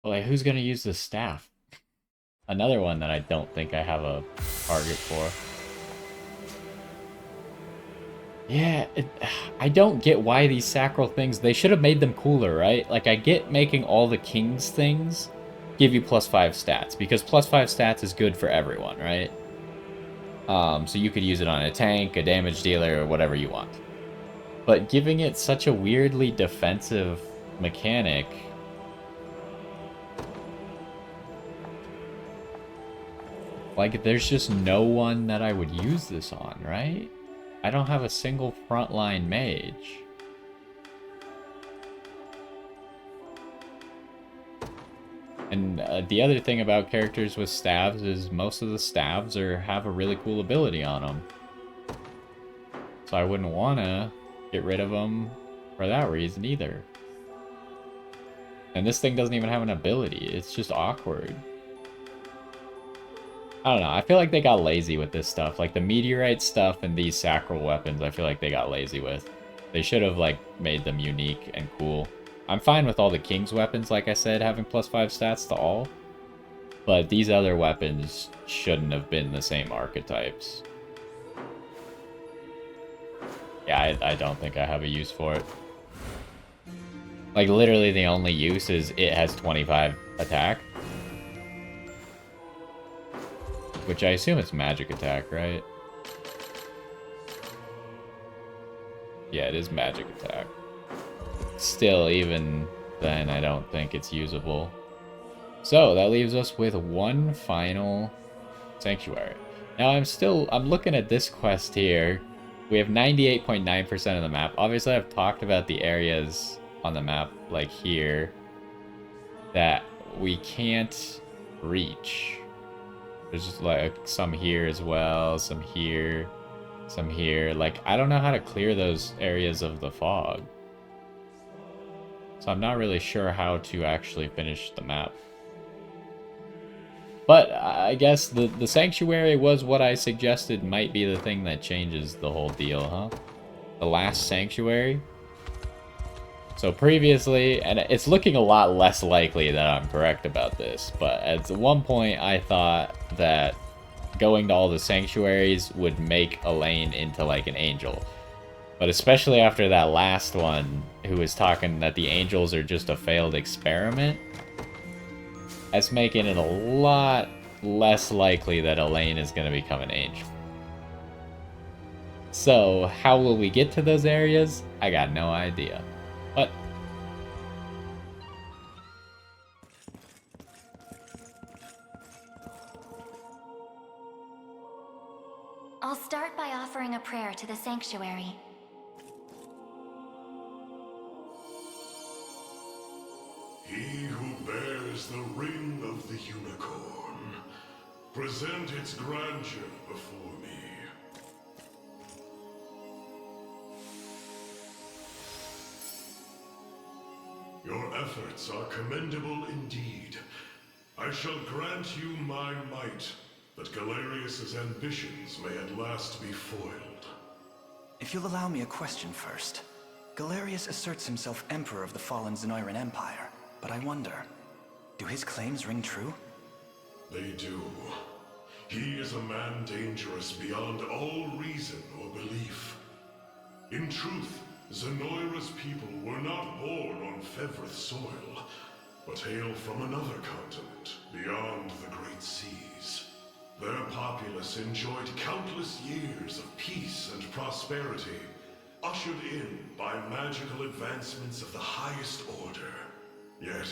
Well, like, who's gonna use this staff? Another one that I don't think I have a target for. Yeah, I don't get why these sacral things, they should have made them cooler, right? Like, I get making all the king's things give you +5 stats, because +5 stats is good for everyone, right? So you could use it on a tank, a damage dealer, or whatever you want. But giving it such a weirdly defensive mechanic... Like, there's just no one that I would use this on, right? I don't have a single frontline mage. And the other thing about characters with staves is most of the staves have a really cool ability on them. So I wouldn't want to get rid of them for that reason either. And this thing doesn't even have an ability. It's just awkward. I don't know. I feel like they got lazy with this stuff. Like the meteorite stuff and these sacral weapons, I feel like they got lazy with. They should have like made them unique and cool. I'm fine with all the king's weapons, like I said, having +5 stats to all. But these other weapons shouldn't have been the same archetypes. Yeah, I don't think I have a use for it. Like, literally the only use is it has 25 attack. Which I assume it's magic attack, right? Yeah, it is magic attack. Still, even then, I don't think it's usable. So, that leaves us with one final Sanctuary. Now, I'm looking at this quest here. We have 98.9% of the map. Obviously, I've talked about the areas on the map, like here, that we can't reach. There's just like some here as well, some here, some here. Like, I don't know how to clear those areas of the fog. So I'm not really sure how to actually finish the map. But I guess the Sanctuary was what I suggested might be the thing that changes the whole deal, huh? The last Sanctuary. So previously, and it's looking a lot less likely that I'm correct about this, but at one point I thought that going to all the Sanctuaries would make Elaine into like an angel. But especially after that last one, who was talking that the angels are just a failed experiment, that's making it a lot less likely that Elaine is going to become an angel. So, how will we get to those areas? I got no idea. But I'll start by offering a prayer to the Sanctuary. He who bears the ring of the unicorn, present its grandeur before me. Your efforts are commendable indeed. I shall grant you my might, that Galerius's ambitions may at last be foiled. If you'll allow me a question first. Galerius asserts himself Emperor of the fallen Zenoiran Empire, but I wonder, do his claims ring true? They do. He is a man dangerous beyond all reason or belief. In truth, Zenoira's people were not born on Fevrith soil, but hail from another continent beyond the Great Seas. Their populace enjoyed countless years of peace and prosperity, ushered in by magical advancements of the highest order. Yet,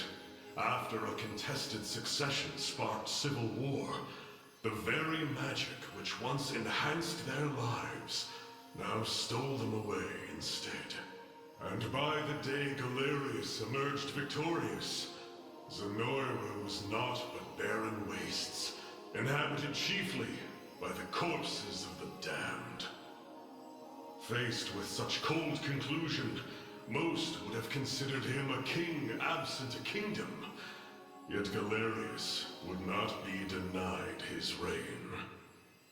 after a contested succession sparked civil war, the very magic which once enhanced their lives now stole them away instead. And by the day Galerius emerged victorious, Zenoira was naught but barren wastes, inhabited chiefly by the corpses of the damned. Faced with such cold conclusion, most would have considered him a king absent a kingdom. Yet Galerius would not be denied his reign.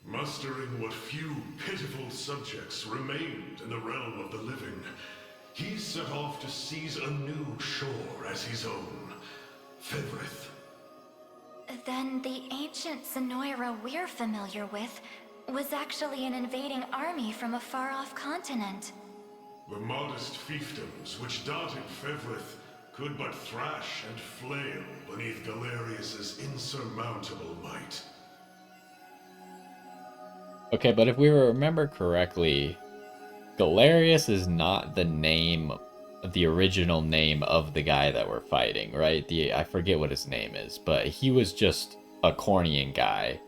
Mustering what few pitiful subjects remained in the realm of the living, he set off to seize a new shore as his own, Fevrith. Then the ancient Zenoira we're familiar with was actually an invading army from a far-off continent. The modest fiefdoms which dotted Fevrith could but thrash and flail beneath Galerius's insurmountable might. Okay, but if we remember correctly, Galerius is not the name, the original name of the guy that we're fighting, right? I forget what his name is, but he was just a Cornian guy.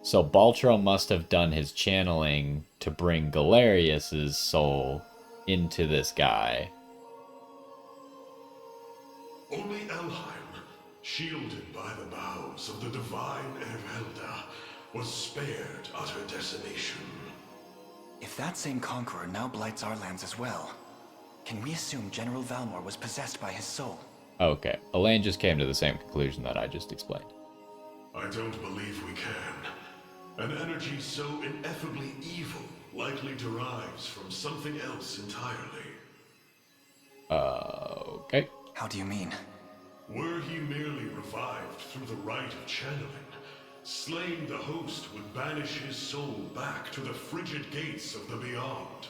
So Baltro must have done his channeling to bring Galerius's soul into this guy. Only Elheim, shielded by the boughs of the divine Ervelda, was spared utter decimation. If that same conqueror now blights our lands as well, can we assume General Valmor was possessed by his soul? Okay, Elaine just came to the same conclusion that I just explained. I don't believe we can. An energy so ineffably evil likely derives from something else entirely. Okay. How do you mean? Were he merely revived through the rite of channeling, slaying the host would banish his soul back to the frigid gates of the beyond.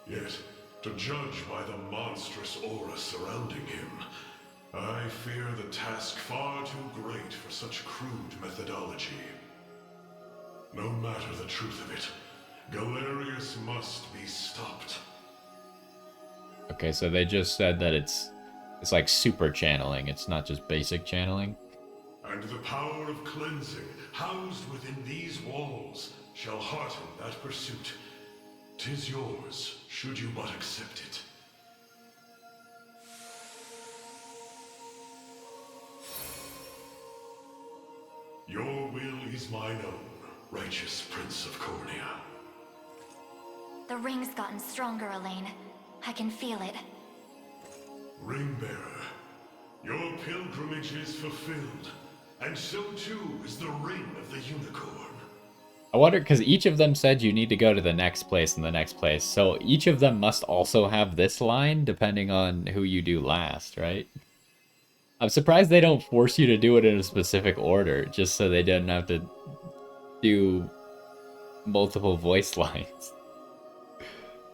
Yet, to judge by the monstrous aura surrounding him, I fear the task far too great for such crude methodology. No matter the truth of it, Galerius must be stopped. Okay, so they just said that it's like super channeling. It's not just basic channeling. And the power of cleansing housed within these walls shall hearten that pursuit. 'Tis yours, should you but accept it. Your will is mine own, righteous Prince of Cornea. The ring's gotten stronger, Elaine. I can feel it. Ringbearer, your pilgrimage is fulfilled, and so too is the ring of the unicorn. I wonder, because each of them said you need to go to the next place and the next place, so each of them must also have this line, depending on who you do last, right? I'm surprised they don't force you to do it in a specific order, just so they didn't have to do multiple voice lines.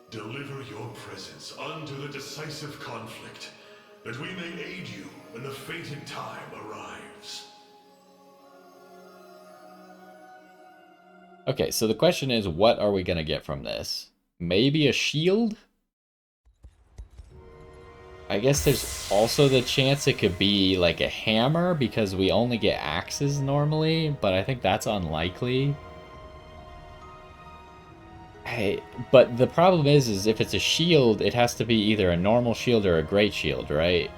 Deliver your presence unto the decisive conflict, that we may aid you when the fated time arrives. Okay, so the question is, what are we gonna get from this? Maybe a shield? I guess there's also the chance it could be like a hammer, because we only get axes normally, but I think that's unlikely. Hey, but the problem is if it's a shield, it has to be either a normal shield or a great shield, right?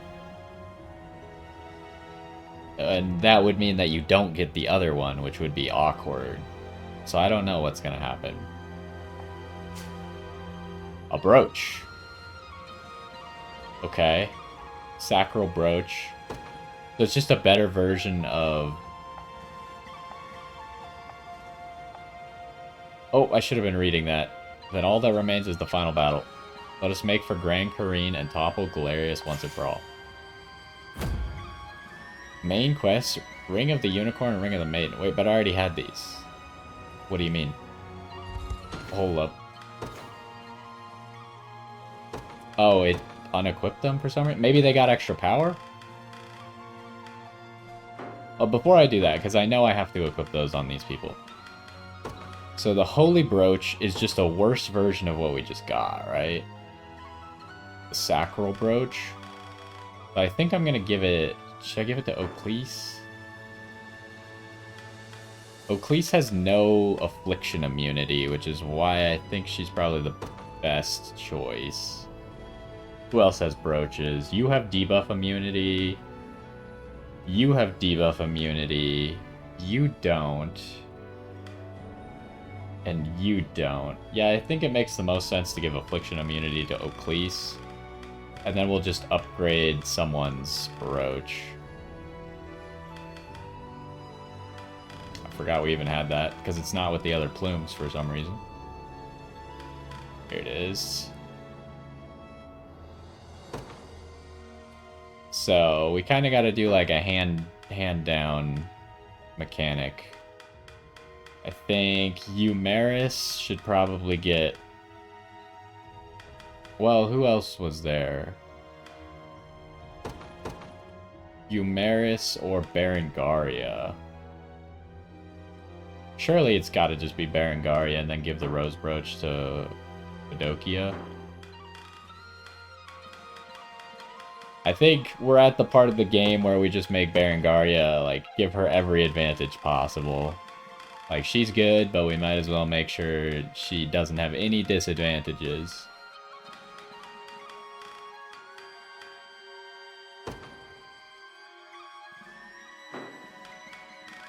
And that would mean that you don't get the other one, which would be awkward. So I don't know what's gonna happen. A brooch. Okay. Sacral brooch. So it's just a better version of... Oh, I should have been reading that. Then all that remains is the final battle. Let us make for Grand Kareen and topple Galerius once and for all. Main quest, Ring of the Unicorn and Ring of the Maiden. Wait, but I already had these. What do you mean? Hold up. Oh, it unequipped them for some reason? Maybe they got extra power? Oh, before I do that, because I know I have to equip those on these people. So the Holy Brooch is just a worse version of what we just got, right? The Sacral Brooch. But I think I'm going to give it... Should I give it to Oclese? Oclese has no affliction immunity, which is why I think she's probably the best choice. Who else has brooches? You have debuff immunity. You have debuff immunity. You don't. And you don't. Yeah, I think it makes the most sense to give affliction immunity to Oclese. And then we'll just upgrade someone's brooch. I forgot we even had that, because it's not with the other plumes for some reason. Here it is. So we kind of got to do like a hand down mechanic. I think Eumeris should probably get... Well, who else was there? Eumeris or Berengaria? Surely it's got to just be Berengaria and then give the Rose Brooch to Vidokia. I think we're at the part of the game where we just make Berengaria, like, give her every advantage possible. Like, she's good, but we might as well make sure she doesn't have any disadvantages.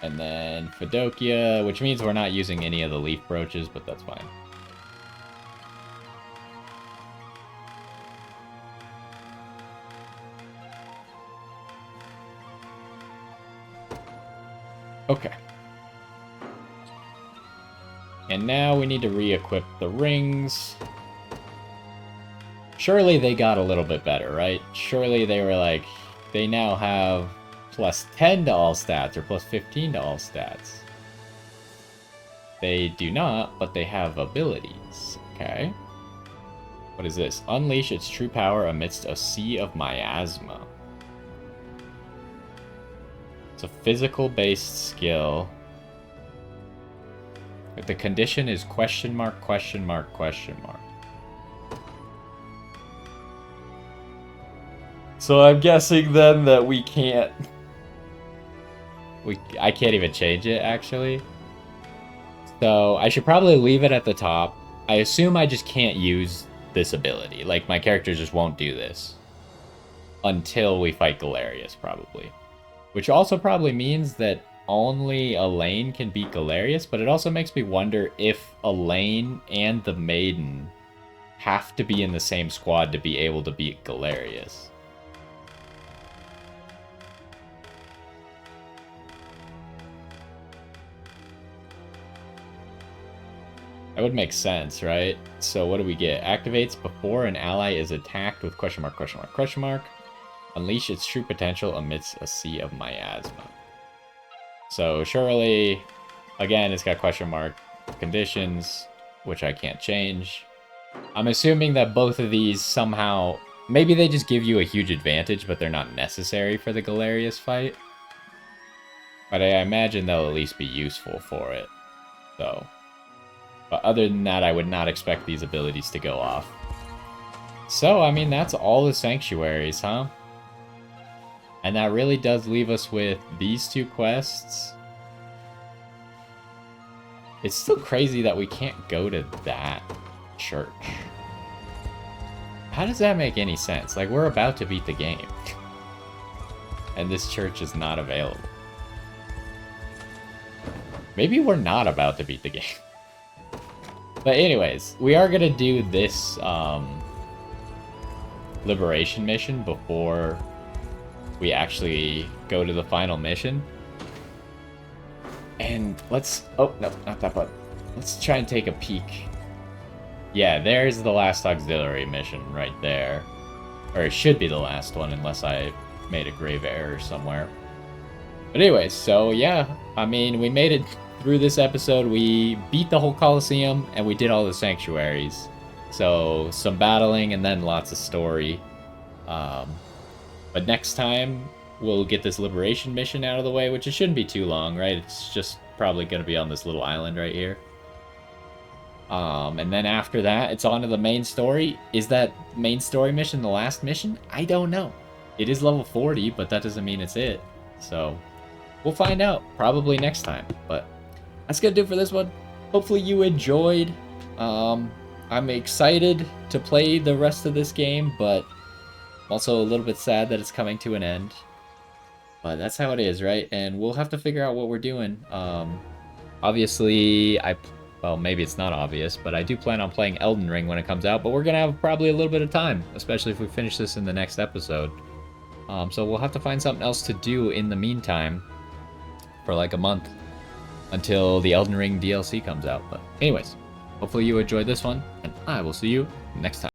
And then Vidokia, which means we're not using any of the leaf brooches, but that's fine. Okay. And now we need to re-equip the rings. Surely they got a little bit better, right? Surely they were like, they now have plus 10 to all stats or plus 15 to all stats. They do not, but they have abilities. Okay. What is this? Unleash its true power amidst a sea of miasma. It's a physical-based skill. The condition is question mark, question mark, question mark. So I'm guessing then that we can't... I can't even change it, actually. So I should probably leave it at the top. I assume I just can't use this ability. Like, my character just won't do this. Until we fight Galerius, probably. Which also probably means that only Elaine can beat Galerius, but it also makes me wonder if Elaine and the Maiden have to be in the same squad to be able to beat Galerius. That would make sense, right? So what do we get? Activates before an ally is attacked with question mark, question mark, question mark. Unleash its true potential amidst a sea of miasma. So surely, again, it's got question mark conditions, which I can't change. I'm assuming that both of these somehow... Maybe they just give you a huge advantage, but they're not necessary for the Galerius fight. But I imagine they'll at least be useful for it, though. But other than that, I would not expect these abilities to go off. So, I mean, that's all the Sanctuaries, huh? And that really does leave us with these two quests. It's still crazy that we can't go to that church. How does that make any sense? Like, we're about to beat the game. And this church is not available. Maybe we're not about to beat the game. But anyways, we are going to do this liberation mission before we actually go to the final mission. And let's... Oh, no, not that button. Let's try and take a peek. Yeah, there's the last auxiliary mission right there. Or it should be the last one, unless I made a grave error somewhere. But anyways, so yeah, I mean, we made it through this episode. We beat the whole Coliseum, and we did all the Sanctuaries. So, some battling, and then lots of story. But next time, we'll get this liberation mission out of the way, which it shouldn't be too long, right? It's just probably going to be on this little island right here. And then after that, it's on to the main story. Is that main story mission the last mission? I don't know. It is level 40, but that doesn't mean it's it. So, we'll find out probably next time. But that's going to do it for this one. Hopefully you enjoyed. I'm excited to play the rest of this game, but also a little bit sad that it's coming to an end. But that's how it is, right? And we'll have to figure out what we're doing. Obviously, well, maybe it's not obvious, but I do plan on playing Elden Ring when it comes out, but we're going to have probably a little bit of time, especially if we finish this in the next episode. So we'll have to find something else to do in the meantime for like a month until the Elden Ring DLC comes out. But anyways, hopefully you enjoyed this one, and I will see you next time.